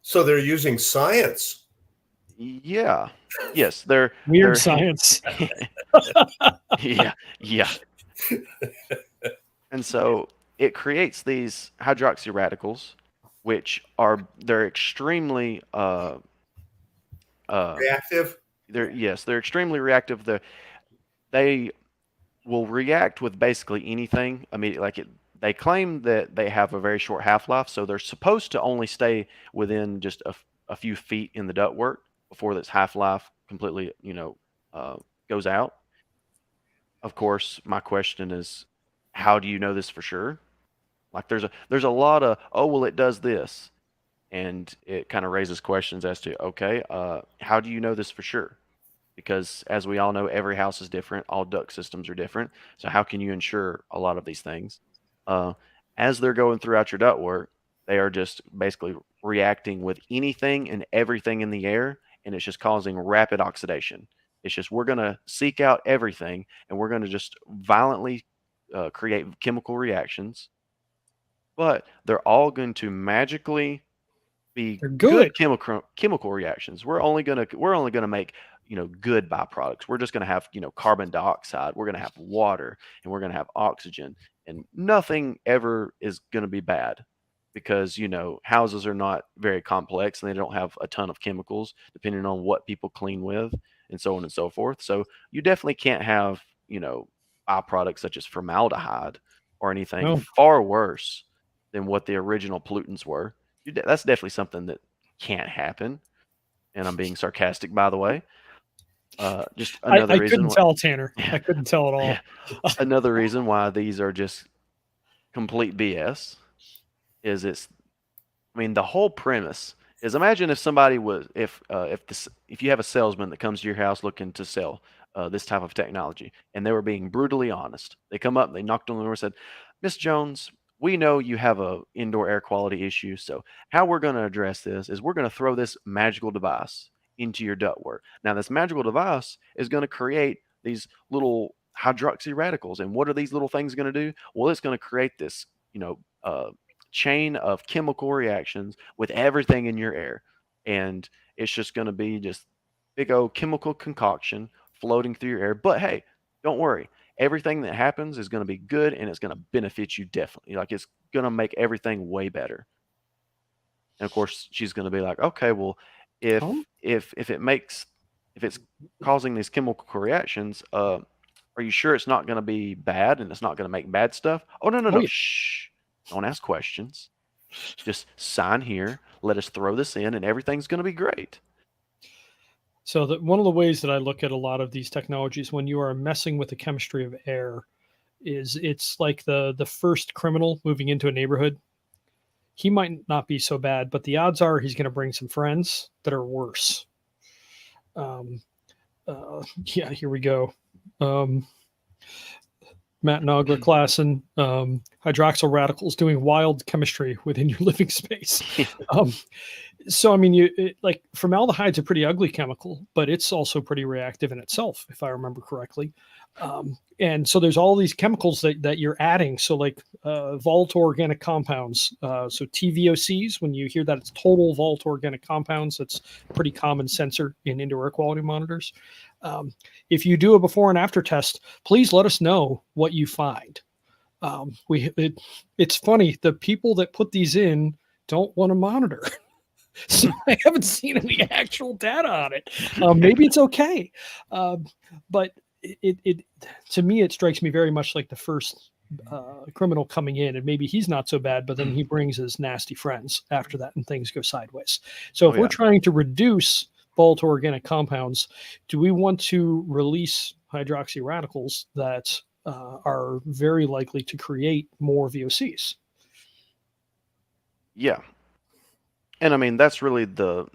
So they're using science. Yeah. Yes, they're weird science. Yeah. And so it creates these hydroxy radicals, which they're extremely reactive. They're extremely reactive. They will react with basically anything immediately. They claim that they have a very short half-life, so they're supposed to only stay within just a few feet in the ductwork before this half-life completely, goes out. Of course, my question is, how do you know this for sure? Like there's a lot of, oh, well, it does this. And it kind of raises questions as to, okay, how do you know this for sure? Because as we all know, every house is different. All duct systems are different. So how can you ensure a lot of these things? As they're going throughout your ductwork, they are just basically reacting with anything and everything in the air, and it's just causing rapid oxidation. It's just, we're going to seek out everything, and we're going to just violently create chemical reactions, but they're all going to magically be good chemical reactions. We're only gonna make good byproducts. We're just gonna have carbon dioxide. We're gonna have water, and we're gonna have oxygen, and nothing ever is gonna be bad, because houses are not very complex and they don't have a ton of chemicals, depending on what people clean with, and so on and so forth. So you definitely can't have byproducts such as formaldehyde or anything far worse than what the original pollutants were. That's definitely something that can't happen. And I'm being sarcastic, by the way. Just another reason. I couldn't tell, Tanner. I couldn't tell at all. Yeah. Another reason why these are just complete BS is the whole premise is, imagine if somebody was, if you have a salesman that comes to your house looking to sell this type of technology, and they were being brutally honest. They come up, they knocked on the door and said, "Miss Jones, we know you have a indoor air quality issue, so how we're going to address this is we're going to throw this magical device into your ductwork. Now, this magical device is going to create these little hydroxy radicals, and what are these little things going to do? Well, it's going to create this, chain of chemical reactions with everything in your air, and it's just going to be just big old chemical concoction floating through your air. But hey, don't worry. Everything that happens is going to be good, and it's going to benefit you definitely. Like, it's going to make everything way better." And of course, she's going to be like, "Okay, well, if it's causing these chemical reactions, are you sure it's not going to be bad and it's not going to make bad stuff?" "Oh, no. Yeah. Shh. Don't ask questions. Just sign here. Let us throw this in, and everything's going to be great." So one of the ways that I look at a lot of these technologies, when you are messing with the chemistry of air, is it's like the first criminal moving into a neighborhood. He might not be so bad, but the odds are he's going to bring some friends that are worse. Here we go. Matt Nogler Klassen, hydroxyl radicals doing wild chemistry within your living space. So, formaldehyde's a pretty ugly chemical, but it's also pretty reactive in itself, if I remember correctly. And so there's all these chemicals that you're adding. So volatile organic compounds. So TVOCs, when you hear that, it's total volatile organic compounds. That's a pretty common sensor in indoor air quality monitors. If you do a before and after test, please let us know what you find. It's funny. The people that put these in don't want to monitor. So I haven't seen any actual data on it. Maybe it's okay. But it to me, it strikes me very much like the first criminal coming in, and maybe he's not so bad, but then he brings his nasty friends after that and things go sideways. So if we're trying to reduce volatile organic compounds, do we want to release hydroxy radicals that are very likely to create more VOCs? Yeah. And I mean, that's really the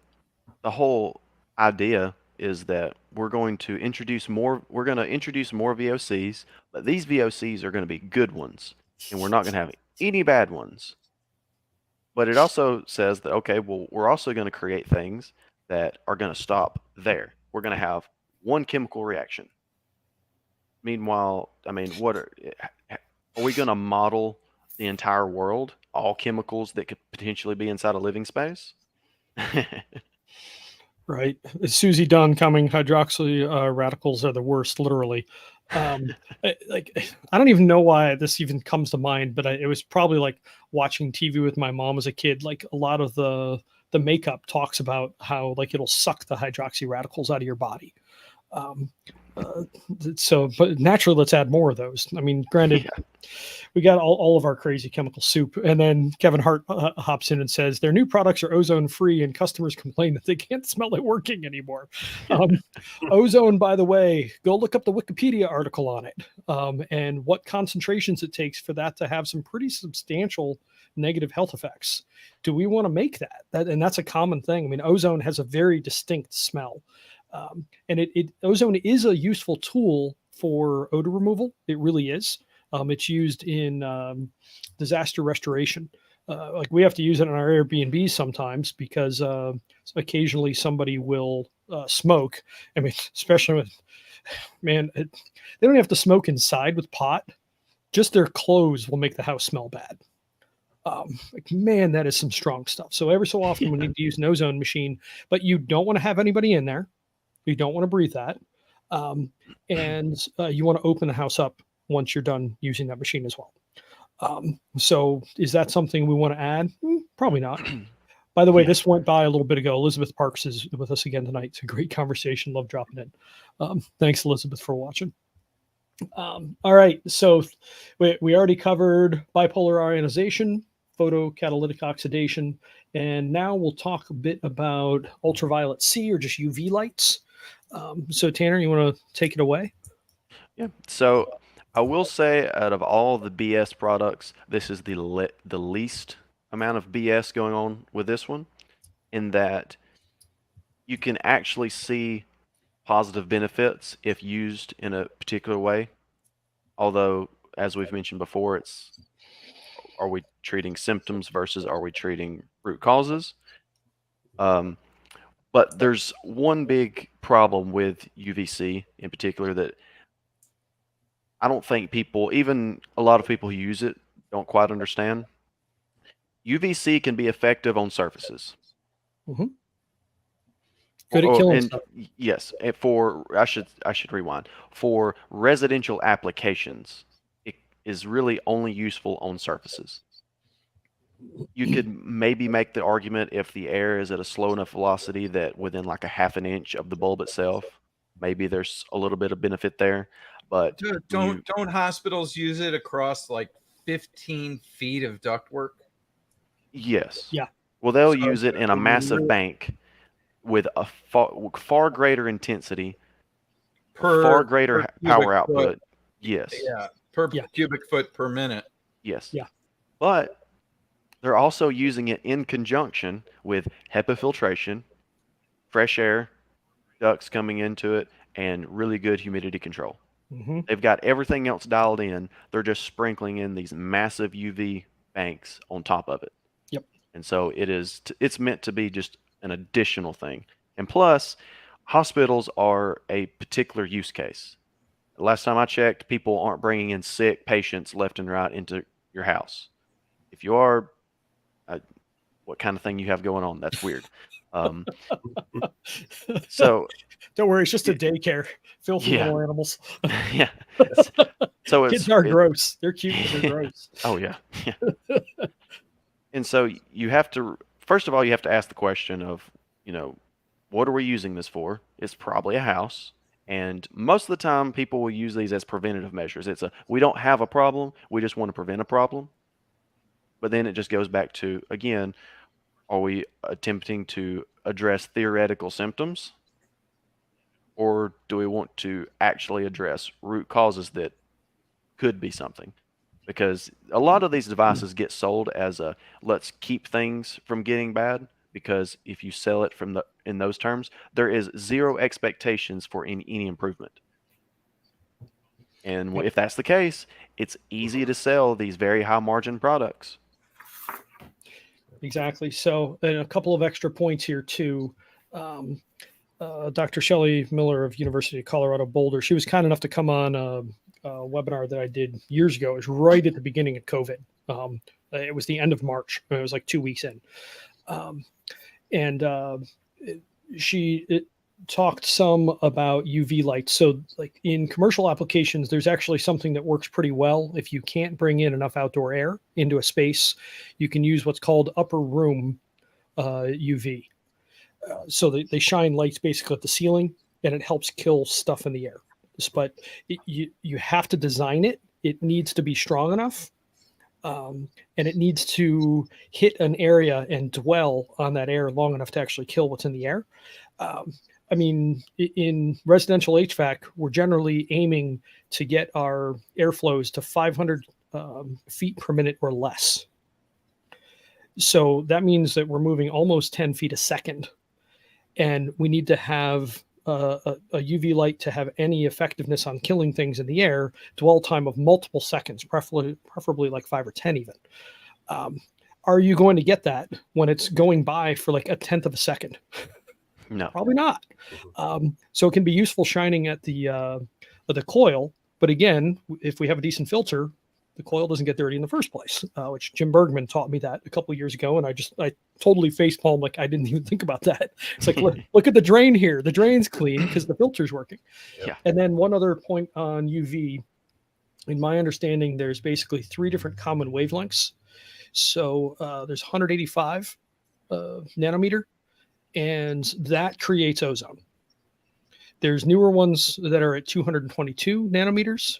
whole idea, is that we're going to introduce more VOCs, but these VOCs are going to be good ones, and we're not going to have any bad ones. But it also says that, okay, well, we're also going to create things that are going to stop there. We're going to have one chemical reaction. Meanwhile, I mean, are we going to model the entire world, all chemicals that could potentially be inside a living space? Right. Susie Dunn coming, hydroxy radicals are the worst, literally. I don't even know why this even comes to mind, but it was probably like watching TV with my mom as a kid. Like a lot of the makeup talks about how like it'll suck the hydroxy radicals out of your body. But naturally, let's add more of those. I mean, granted, we got all of our crazy chemical soup. And then Kevin Hart hops in and says their new products are ozone free, and customers complain that they can't smell it working anymore. Ozone, by the way, go look up the Wikipedia article on it and what concentrations it takes for that to have some pretty substantial negative health effects. Do we want to make that? And that's a common thing. I mean, ozone has a very distinct smell. And ozone is a useful tool for odor removal. It really is. It's used in disaster restoration. Like we have to use it on our Airbnb sometimes because occasionally somebody will smoke. I mean, especially with, man, they don't have to smoke inside with pot. Just their clothes will make the house smell bad. Man, that is some strong stuff. So every so often we need to use an ozone machine, but you don't want to have anybody in there. You don't want to breathe that. And you want to open the house up once you're done using that machine as well. So is that something we want to add? Probably not. By the way, this went by a little bit ago. Elizabeth Parks is with us again tonight. It's a great conversation. Love dropping in. Thanks, Elizabeth, for watching. All right. So we already covered bipolar ionization, photocatalytic oxidation, and now we'll talk a bit about ultraviolet C, or just UV lights. So Tanner, you want to take it away? Yeah. So I will say, out of all the BS products, this is the least amount of BS going on with this one, in that you can actually see positive benefits if used in a particular way. Although, as we've mentioned before, are we treating symptoms versus are we treating root causes? But there's one big problem with UVC in particular that I don't think even a lot of people who use it, don't quite understand. UVC can be effective on surfaces. Mm-hmm. Good at killing stuff. Yes, I should rewind. For residential applications, it is really only useful on surfaces. You could maybe make the argument if the air is at a slow enough velocity that within like a half an inch of the bulb itself, maybe there's a little bit of benefit there. But don't hospitals use it across like 15 feet of ductwork? Yes. Yeah. Well, they'll use it in a massive bank with a far greater intensity, far greater power output. Yes. Yeah. Per cubic foot per minute. Yes. Yeah. But they're also using it in conjunction with HEPA filtration, fresh air, ducts coming into it, and really good humidity control. Mm-hmm. They've got everything else dialed in. They're just sprinkling in these massive UV banks on top of it. Yep. And so it's meant to be just an additional thing. And plus, hospitals are a particular use case. Last time I checked, people aren't bringing in sick patients left and right into your house. If you are, what kind of thing you have going on? That's weird. So don't worry, it's just a daycare filled with little animals. Yeah. So Kids are gross. They're cute, but they're gross. Oh yeah. And so you have to, first of all, you have to ask the question of, what are we using this for? It's probably a house. And most of the time, people will use these as preventative measures. We don't have a problem. We just want to prevent a problem. But then it just goes back to, again, are we attempting to address theoretical symptoms? Or do we want to actually address root causes that could be something? Because a lot of these devices get sold as let's keep things from getting bad. Because if you sell it in those terms, there is zero expectations for any improvement. And if that's the case, it's easy to sell these very high margin products. Exactly. So, and a couple of extra points here too. Dr. Shelley Miller of University of Colorado Boulder, she was kind enough to come on a webinar that I did years ago. It was right at the beginning of COVID. It was the end of March. It was like 2 weeks in. She talked some about UV lights. So like in commercial applications, there's actually something that works pretty well. If you can't bring in enough outdoor air into a space, you can use what's called upper room UV. So they shine lights basically at the ceiling, and it helps kill stuff in the air. But you have to design it. It needs to be strong enough. And it needs to hit an area and dwell on that air long enough to actually kill what's in the air. I mean, in residential HVAC, we're generally aiming to get our airflows to 500 feet per minute or less. So that means that we're moving almost 10 feet a second. And we need to have a UV light to have any effectiveness on killing things in the air, dwell time of multiple seconds, preferably like 5 or 10 even. Are you going to get that when it's going by for like 1/10 of a second? No, Probably not. So it can be useful shining at the coil, but again, if we have a decent filter, the coil doesn't get dirty in the first place, which Jim Bergman taught me that a couple of years ago, and I totally facepalmed, like I didn't even think about that. It's like, look at the drain here. The drain's clean because the filter's working. Yeah. And then one other point on UV, in my understanding, there's basically 3 different common wavelengths. So there's 185 nanometer, and that creates ozone. There's newer ones that are at 222 nanometers,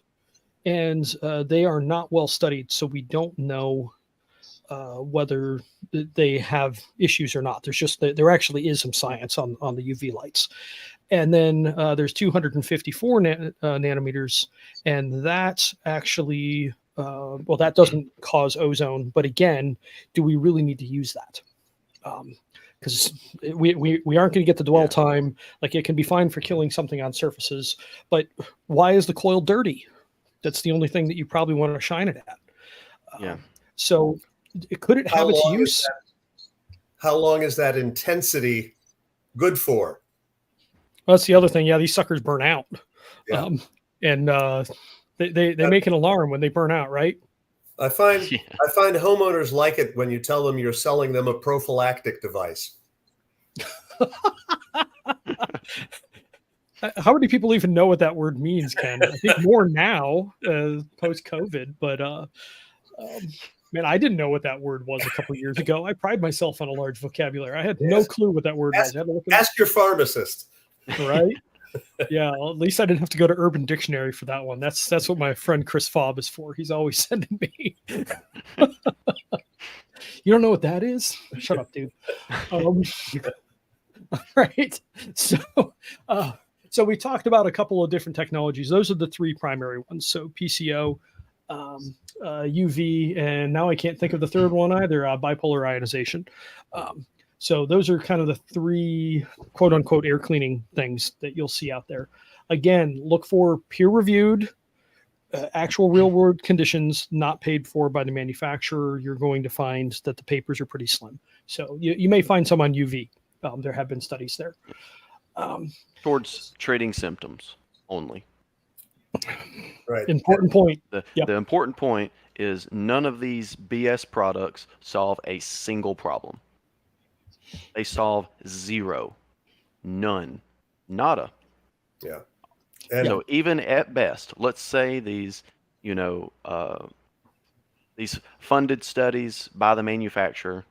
and they are not well studied, so we don't know whether they have issues or not. There actually is some science on the UV lights. And then there's 254 nanometers, and that actually, that doesn't cause ozone. But again, do we really need to use that? Because we aren't going to get the dwell time. Like, it can be fine for killing something on surfaces, but why is the coil dirty? That's the only thing that you probably want to shine it at. So could it have its use? How long is that intensity good for? Well, that's the other thing. Yeah, these suckers burn out. Yeah. And they make an alarm when they burn out, right? I find homeowners like it when you tell them you're selling them a prophylactic device. How many people even know what that word means, Ken? I think more now, post-COVID. But man, I didn't know what that word was a couple of years ago. I pride myself on a large vocabulary. I had no clue what that word was. I had to look it up. Ask your pharmacist. Right? Yeah, well, at least I didn't have to go to Urban Dictionary for that one. That's what my friend Chris Fobb is for. He's always sending me. You don't know what that is? Shut up, dude. Right. So we talked about a couple of different technologies. Those are the 3 primary ones. So PCO, UV, and now I can't think of the third one either, bipolar ionization. So those are kind of the 3 quote unquote air cleaning things that you'll see out there. Again, look for peer reviewed, actual real world conditions, not paid for by the manufacturer. You're going to find that the papers are pretty slim. So you may find some on UV. There have been studies there. Towards treating symptoms only. Right. Important point. The important point is none of these BS products solve a single problem. They solve 0, none, nada. Yeah. So even at best, let's say these you know, these funded studies by the manufacturer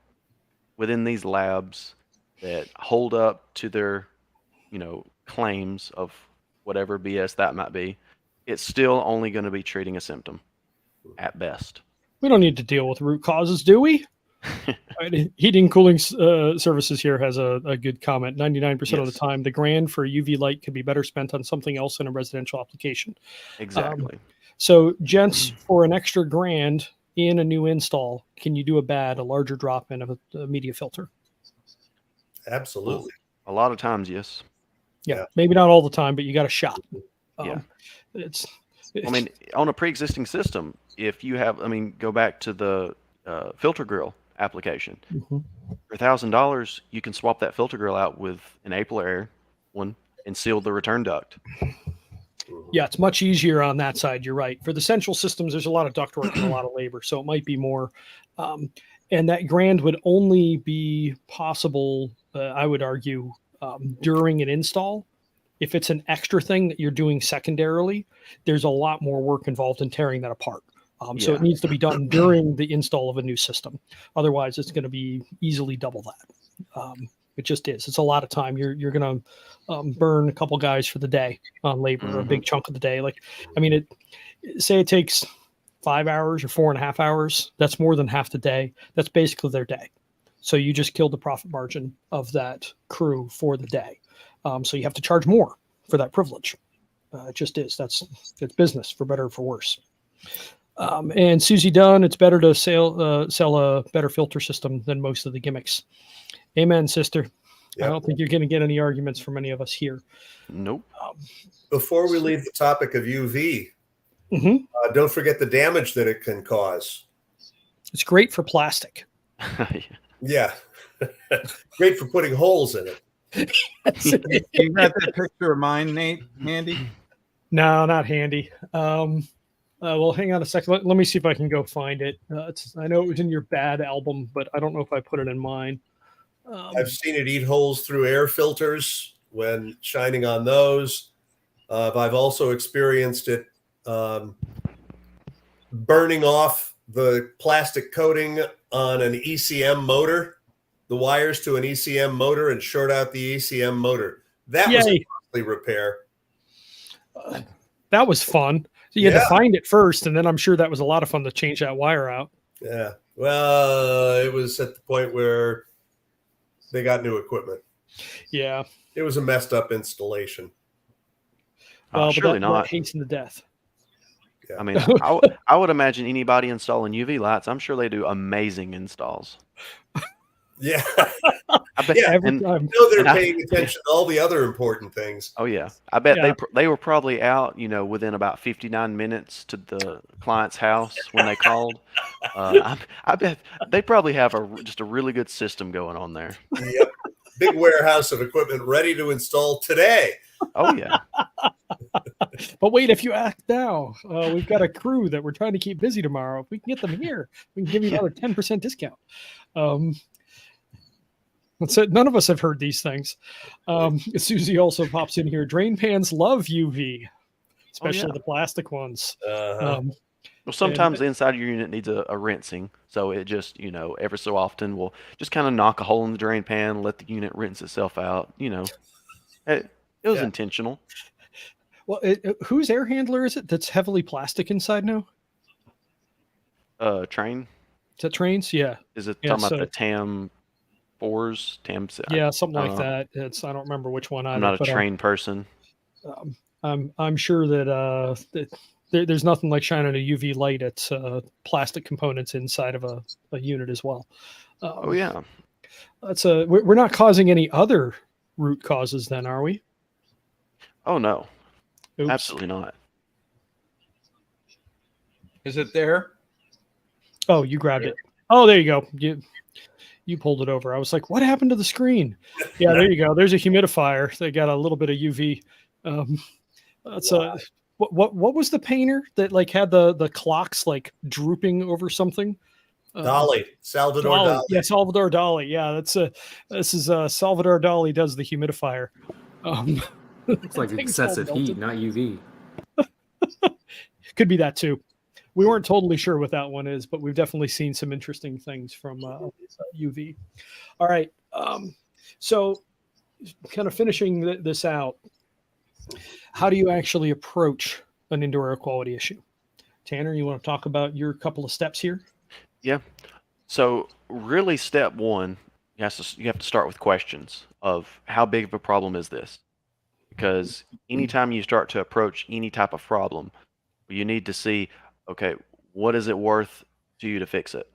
within these labs that hold up to their, claims of whatever BS that might be, it's still only going to be treating a symptom at best. We don't need to deal with root causes, do we? Right, Heating and Cooling Services here has a good comment. 99% of the time, the grand for UV light could be better spent on something else in a residential application. Exactly. So, gents, for an extra grand in a new install, can you do a larger drop in of a media filter? Absolutely. A lot of times, yes. Yeah, maybe not all the time, but you got a shot. Yeah. It's I mean, on a pre-existing system, if you have, go back to the filter grill application. For $1,000, you can swap that filter grill out with an Bipolar one and seal the return duct. Yeah, it's much easier on that side. You're right. For the central systems, there's a lot of ductwork and a lot of labor, so it might be more. And that grand would only be possible, I would argue, during an install. If it's an extra thing that you're doing secondarily, there's a lot more work involved in tearing that apart. So it needs to be done during the install of a new system. Otherwise, it's going to be easily double that. It just is. It's a lot of time. You're going to burn a couple guys for the day on labor, a big chunk of the day. Say it takes 5 hours or 4.5 hours. That's more than half the day. That's basically their day. So you just killed the profit margin of that crew for the day. So you have to charge more for that privilege. It just is. It's business, for better or for worse. And Susie Dunn, it's better to sell a better filter system than most of the gimmicks. Amen, sister. Yep. I don't think you're going to get any arguments from any of us here. Nope. Before we leave the topic of UV, don't forget the damage that it can cause. It's great for plastic. Yeah. Great for putting holes in it. You got that picture of mine, Nate, handy? No, not handy. Well, hang on a second. Let me see if I can go find it. I know it was in your bad album, but I don't know if I put it in mine. I've seen it eat holes through air filters when shining on those. I've also experienced it burning off the plastic coating on an ECM motor, the wires to an ECM motor, and short out the ECM motor. That was a costly repair. That was fun. So you had to find it first, and then I'm sure that was a lot of fun to change that wire out. Yeah. Well, it was at the point where they got new equipment. Yeah. It was a messed up installation. Well, surely not. That hates to death. Yeah. I mean, I would imagine anybody installing UV lights, I'm sure they do amazing installs. Yeah. I bet every time. They're paying attention to all the other important things. Oh, yeah. I bet they were probably out, within about 59 minutes to the client's house when they called. I bet they probably have just a really good system going on there. Yep. Big warehouse of equipment ready to install today. Oh, yeah. But wait, if you act now, we've got a crew that we're trying to keep busy tomorrow. If we can get them here, we can give you another 10% discount. So none of us have heard these things. Susie also pops in here. Drain pans love UV, especially the plastic ones. Well, sometimes the inside of your unit needs a rinsing. So it just, every so often we'll just kind of knock a hole in the drain pan, let the unit rinse itself out. It was intentional. Well, whose air handler is it that's heavily plastic inside now? Train. Is that Trains? Yeah. Is it talking about the TAM 4s? Yeah, something like that. I don't remember which one. I'm not a Train person. I'm sure that there's nothing like shining a UV light at plastic components inside of a unit as well. Oh yeah. We're not causing any other root causes then, are we? Oh no. Oops. Absolutely not. Is it there? Oh, you grabbed it. Oh, there you go. You pulled it over. I was like, what happened to the screen? Yeah, there you go. There's a humidifier. They got a little bit of UV. What was the painter that had the clocks drooping over something? Salvador Dali. Yeah, Salvador Dali. Yeah, this is Salvador Dali does the humidifier. It's like excessive heat, not UV. Could be that too. we weren't totally sure what that one is, but we've definitely seen some interesting things from UV. All right. So kind of finishing this out, how do you actually approach an indoor air quality issue? Tanner, you want to talk about your couple of steps here? Yeah. So really, step one, you have to start with questions of how big of a problem is this? Because anytime you start to approach any type of problem, you need to see, okay, what is it worth to you to fix it?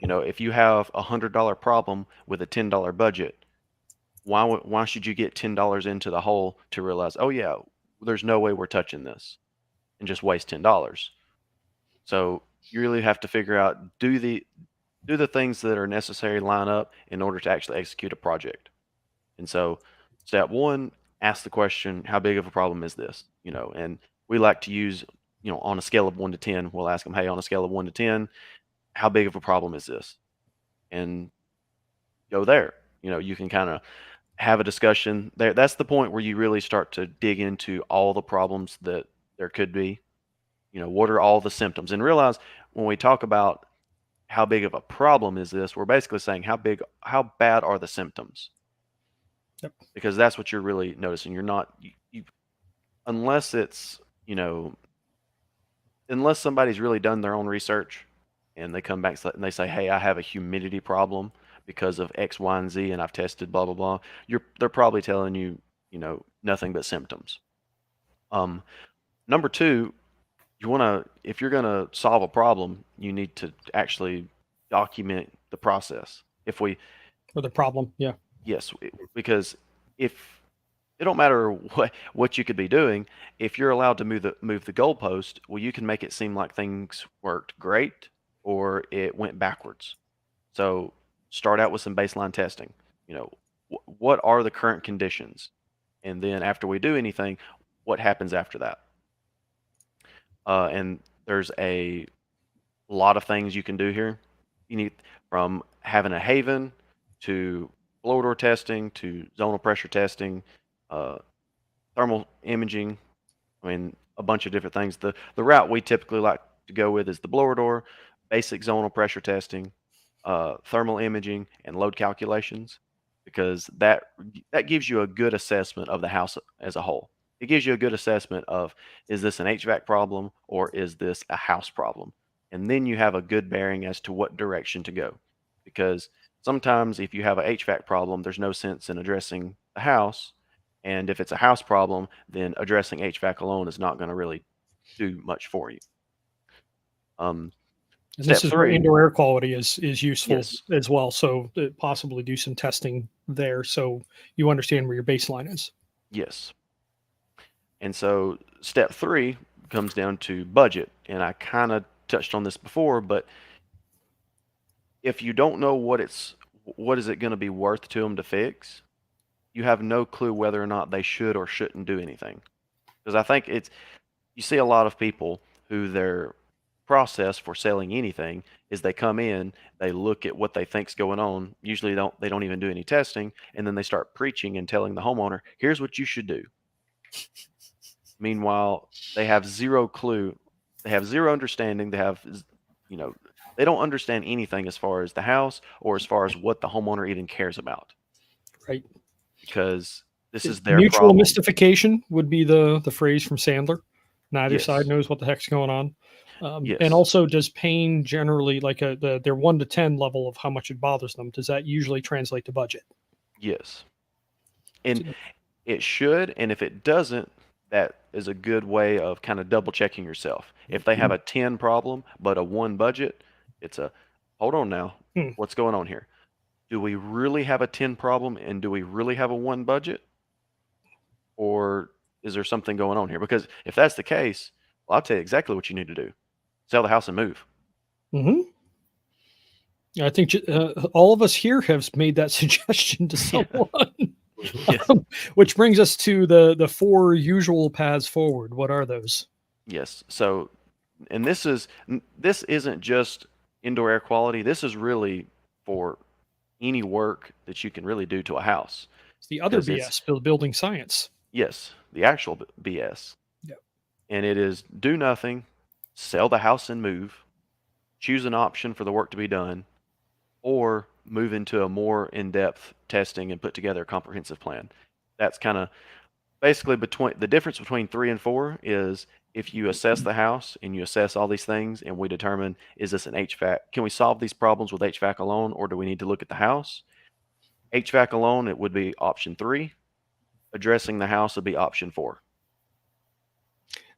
If you have $100 problem with a $10 budget, why should you get $10 into the hole to realize, oh yeah, there's no way we're touching this, and just waste $10? So you really have to figure out, do the things that are necessary line up in order to actually execute a project. And so step one, ask the question, how big of a problem is this? And we like to use, on a scale of 1 to 10, we'll ask them, hey, on a scale of 1 to 10, how big of a problem is this? And go there. You can kind of have a discussion there. That's the point where you really start to dig into all the problems that there could be. What are all the symptoms? And realize when we talk about how big of a problem is this, we're basically saying how bad are the symptoms? Yep. Because that's what you're really noticing. You're not, unless it's, unless somebody's really done their own research and they come back and they say, hey, I have a humidity problem because of X, Y, and Z, and I've tested blah, blah, blah. They're probably telling you, nothing but symptoms. Number two, if you're going to solve a problem, you need to actually document the process. Or the problem, yeah. Yes, because if it don't matter what you could be doing, if you're allowed to move the goalpost, well, you can make it seem like things worked great or it went backwards. So start out with some baseline testing. What are the current conditions? And then after we do anything, what happens after that? And there's a lot of things you can do here. You need from having a haven to blower door testing to zonal pressure testing, thermal imaging. I mean, a bunch of different things. The route we typically like to go with is the blower door, basic zonal pressure testing, thermal imaging, and load calculations, because that gives you a good assessment of the house as a whole. It gives you a good assessment of, is this an HVAC problem or is this a house problem? And then you have a good bearing as to what direction to go. Because sometimes if you have a HVAC problem, there's no sense in addressing the house. And if it's a house problem, then addressing HVAC alone is not going to really do much for you. And this is where indoor air quality is useful as well. So possibly do some testing there so you understand where your baseline is. Yes. And so step 3 comes down to budget. And I kind of touched on this before, but if you don't know what is it going to be worth to them to fix, you have no clue whether or not they should or shouldn't do anything. Because I think you see a lot of people who their process for selling anything is they come in, they look at what they think's going on. Usually they don't even do any testing, and then they start preaching and telling the homeowner, here's what you should do. Meanwhile, they have zero clue. They have zero understanding. They have, they don't understand anything as far as the house or as far as what the homeowner even cares about. Right. Because this is their mutual problem. mystification would be the phrase from Sandler. Neither Yes. side knows what the heck's going on. Yes. And also, does pain generally, like their 1 to 10 level of how much it bothers them, does that usually translate to budget? Yes. And it should. And if it doesn't, that is a good way of kind of double checking yourself. If they have a 10 problem, but a 1 budget, it's hold on now. What's going on here? Do we really have a 10 problem and do we really have a 1 budget? Or is there something going on here? Because if that's the case, well, I'll tell you exactly what you need to do. Sell the house and move. Mm-hmm. I think all of us here have made that suggestion to someone. Yes. Which brings us to the 4 usual paths forward. What are those? Yes. So, and this isn't just indoor air quality. This is really for any work that you can really do to a house. It's the other BS, building science. Yes, the actual BS. Yep. And it is do nothing sell the house and move, choose an option for the work to be done, or move into a more in-depth testing and put together a comprehensive plan. That's kind of basically the difference between 3 and 4 is if you assess the house and you assess all these things and we determine, is this an HVAC? Can we solve these problems with HVAC alone, or do we need to look at the house? HVAC alone, it would be option 3. Addressing the house would be option 4.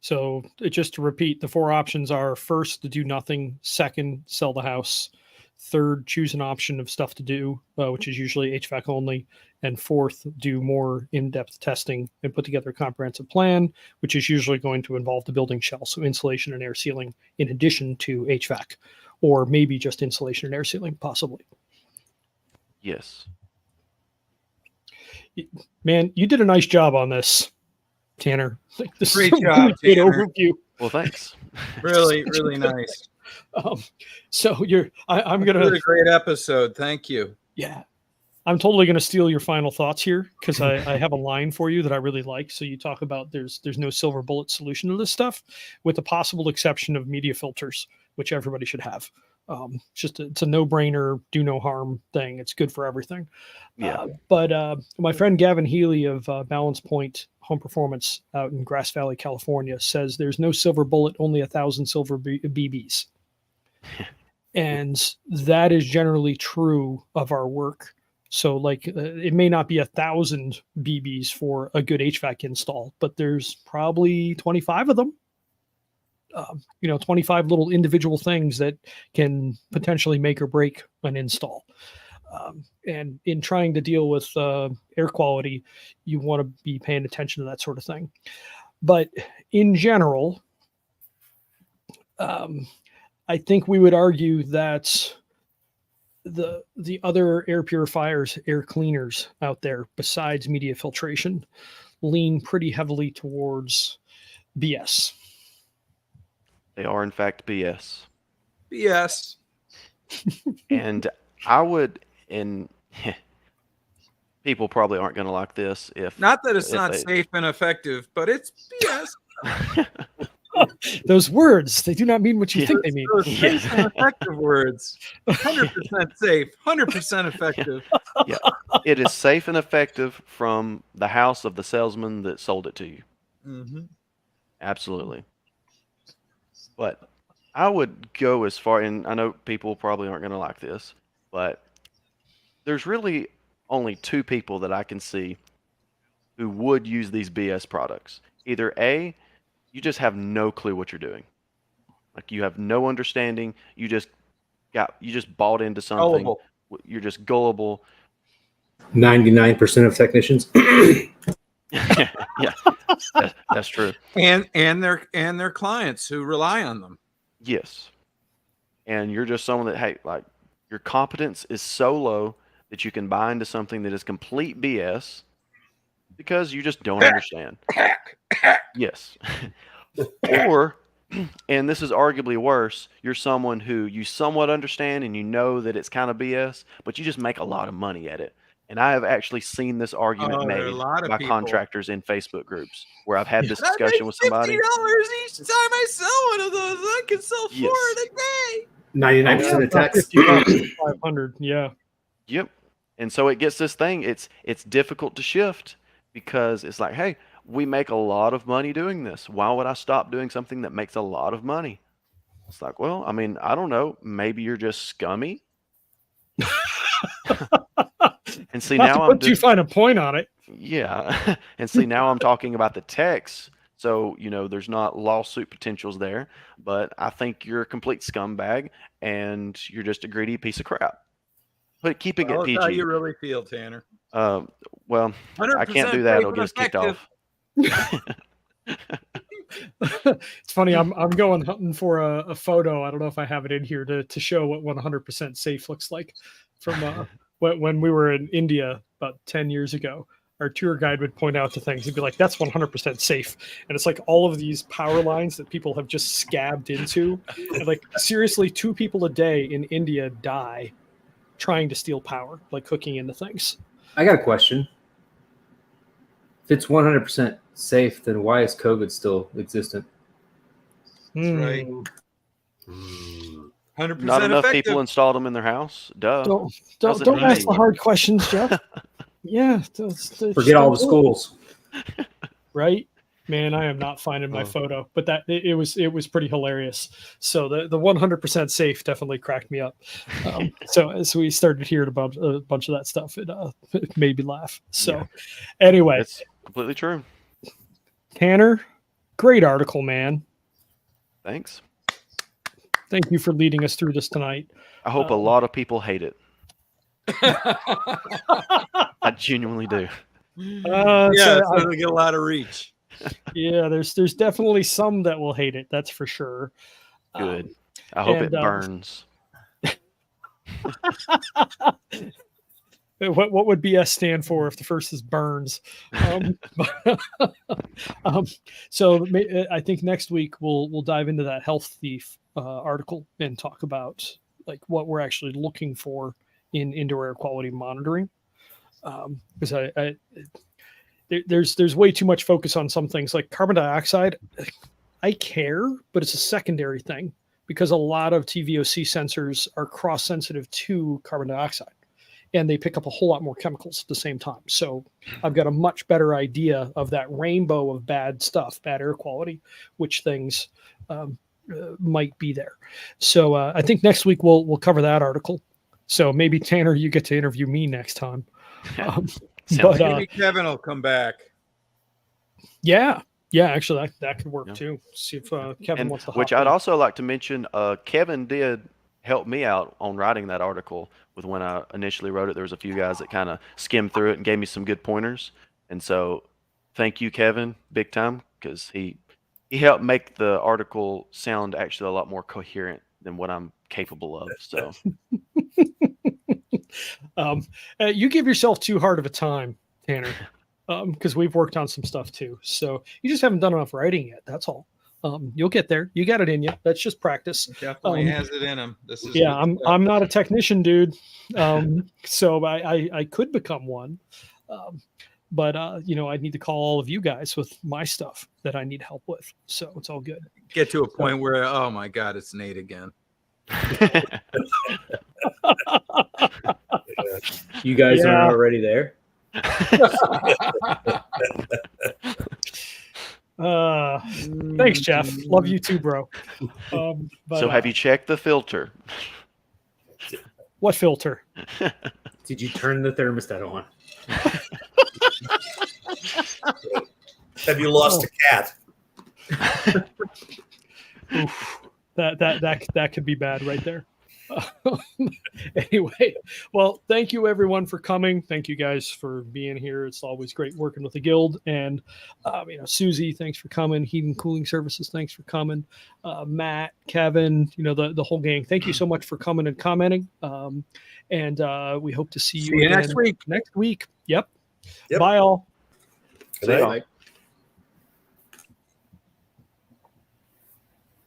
So just to repeat, the 4 options are: first, to do nothing; second, sell the house; third, choose an option of stuff to do, which is usually HVAC only; and fourth, do more in-depth testing and put together a comprehensive plan, which is usually going to involve the building shell, so insulation and air sealing in addition to HVAC, or maybe just insulation and air sealing, possibly. Yes. Man, you did a nice job on this, Tanner. This Great is a job, really good Tanner. overview. Well, thanks. Really, really nice. So I'm Really gonna, a great episode. Thank you. yeah, I'm totally gonna steal your final thoughts here, because I have a line for you that I really like. So you talk about there's no silver bullet solution to this stuff, with the possible exception of media filters, which everybody should have. It's a no-brainer, do no harm thing. It's good for everything. Yeah. But my friend Gavin Healy of Balance Point Home Performance out in Grass Valley, California, says there's no silver bullet, only 1,000 silver BBs. And that is generally true of our work. So like it may not be 1,000 BBs for a good HVAC install, but there's probably 25 of them. 25 little individual things that can potentially make or break an install. And in trying to deal with air quality, you want to be paying attention to that sort of thing. But in general, I think we would argue that the other air purifiers, air cleaners out there, besides media filtration, lean pretty heavily towards BS. They are, in fact, BS. BS. And I would, and people probably aren't going to like this if Not that it's if not they- safe and effective, but it's BS. Those words, they do not mean what you think they mean. Those safe and effective words. 100% safe, 100% effective. Yeah, it is safe and effective from the house of the salesman that sold it to you. Mm-hmm. Absolutely. But I would go as far, and I know people probably aren't going to like this, but there's really only 2 people that I can see who would use these BS products. Either A, you just have no clue what you're doing. Like you have no understanding. You just bought into something. Gullible. You're just gullible. 99% of technicians. Yeah, that's true. And their clients who rely on them. Yes. And you're just someone that, hey, like your competence is so low that you can buy into something that is complete BS because you just don't understand. Yes. Or, and this is arguably worse, you're someone who you somewhat understand and you know that it's kind of BS, but you just make a lot of money at it. And I have actually seen this argument there are made a lot of by people. contractors in Facebook groups where I've had this I discussion make with somebody. $50 each time I sell one of those. I can sell 4 Yes. in a day. 99% of techs. 50 bucks, 500. Yeah. Yep. And so it gets this thing, it's difficult to shift because it's like, hey, we make a lot of money doing this. Why would I stop doing something that makes a lot of money? It's like, well, I mean, I don't know. Maybe you're just scummy. And see, now I'm you find a point on it. yeah. And see, now I'm talking about the techs. So, there's not lawsuit potentials there, but I think you're a complete scumbag and you're just a greedy piece of crap. But keeping it That's PG. how you really feel, Tanner. Well, I can't do that. It'll get us kicked off. It's funny. I'm going hunting for a photo. I don't know if I have it in here to show what 100% safe looks like from when we were in India about 10 years ago. Our tour guide would point out to things. He'd be like, that's 100% safe. And it's like all of these power lines that people have just scabbed into. And like seriously, 2 people a day in India die trying to steal power, like hooking into things. I got a question. If it's 100% safe, then why is COVID still existent? right. Mm. 100% Not enough effective. people installed them in their house. Duh. Don't How's it don't ask right? the hard questions, Jeff. Yeah, Forget all the schools. Right, man. I am not finding my photo, but that it was pretty hilarious. So the 100% safe definitely cracked me up. So as we started hearing about a bunch of that stuff, it made me laugh. So anyway, It's completely true. Tanner, great article, man. Thanks. Thank you for leading us through this tonight. I hope a lot of people hate it. I genuinely do. Yeah, so they get a lot of reach. Yeah, there's definitely some that will hate it. That's for sure. Good. I hope it and, burns. What would BS stand for if the first is burns? So I think next week we'll dive into that health thief article and talk about like what we're actually looking for in indoor air quality monitoring. Because there's way too much focus on some things like carbon dioxide. I care, but it's a secondary thing because a lot of TVOC sensors are cross sensitive to carbon dioxide. And they pick up a whole lot more chemicals at the same time. So I've got a much better idea of that rainbow of bad stuff, bad air quality, which things might be there. So I think next week we'll cover that article. So maybe Tanner, you get to interview me next time. But maybe Kevin will come back. Yeah, actually that could work too. See if Kevin wants to hop which I'd in. also like to mention, Kevin did help me out on writing that article. With when I initially wrote it, there was a few guys that kind of skimmed through it and gave me some good pointers. And so thank you, Kevin, big time, because he helped make the article sound actually a lot more coherent than what I'm capable of. So you give yourself too hard of a time, Tanner, because we've worked on some stuff too. So you just haven't done enough writing yet. That's all. You'll get there. You got it in you. That's just practice. Definitely has it in him. This is I'm not a technician, dude. So I could become one. But I need to call all of you guys with my stuff that I need help with. So it's all good. Get to a point where, oh my God, it's Nate again. You guys aren't already there. Thanks, Jeff. Love you too, bro. But, so have you checked the filter? What filter? Did you turn the thermostat on? Have you lost a cat? Oof, that could be bad right there. Anyway, well, thank you everyone for coming. Thank you guys for being here. It's always great working with the guild. And Susie, thanks for coming. Heating Cooling Services, thanks for coming. Matt, Kevin, the whole gang. Thank you so much for coming and commenting. And we hope to see you again next week. Next week. Yep. Bye all. Good night.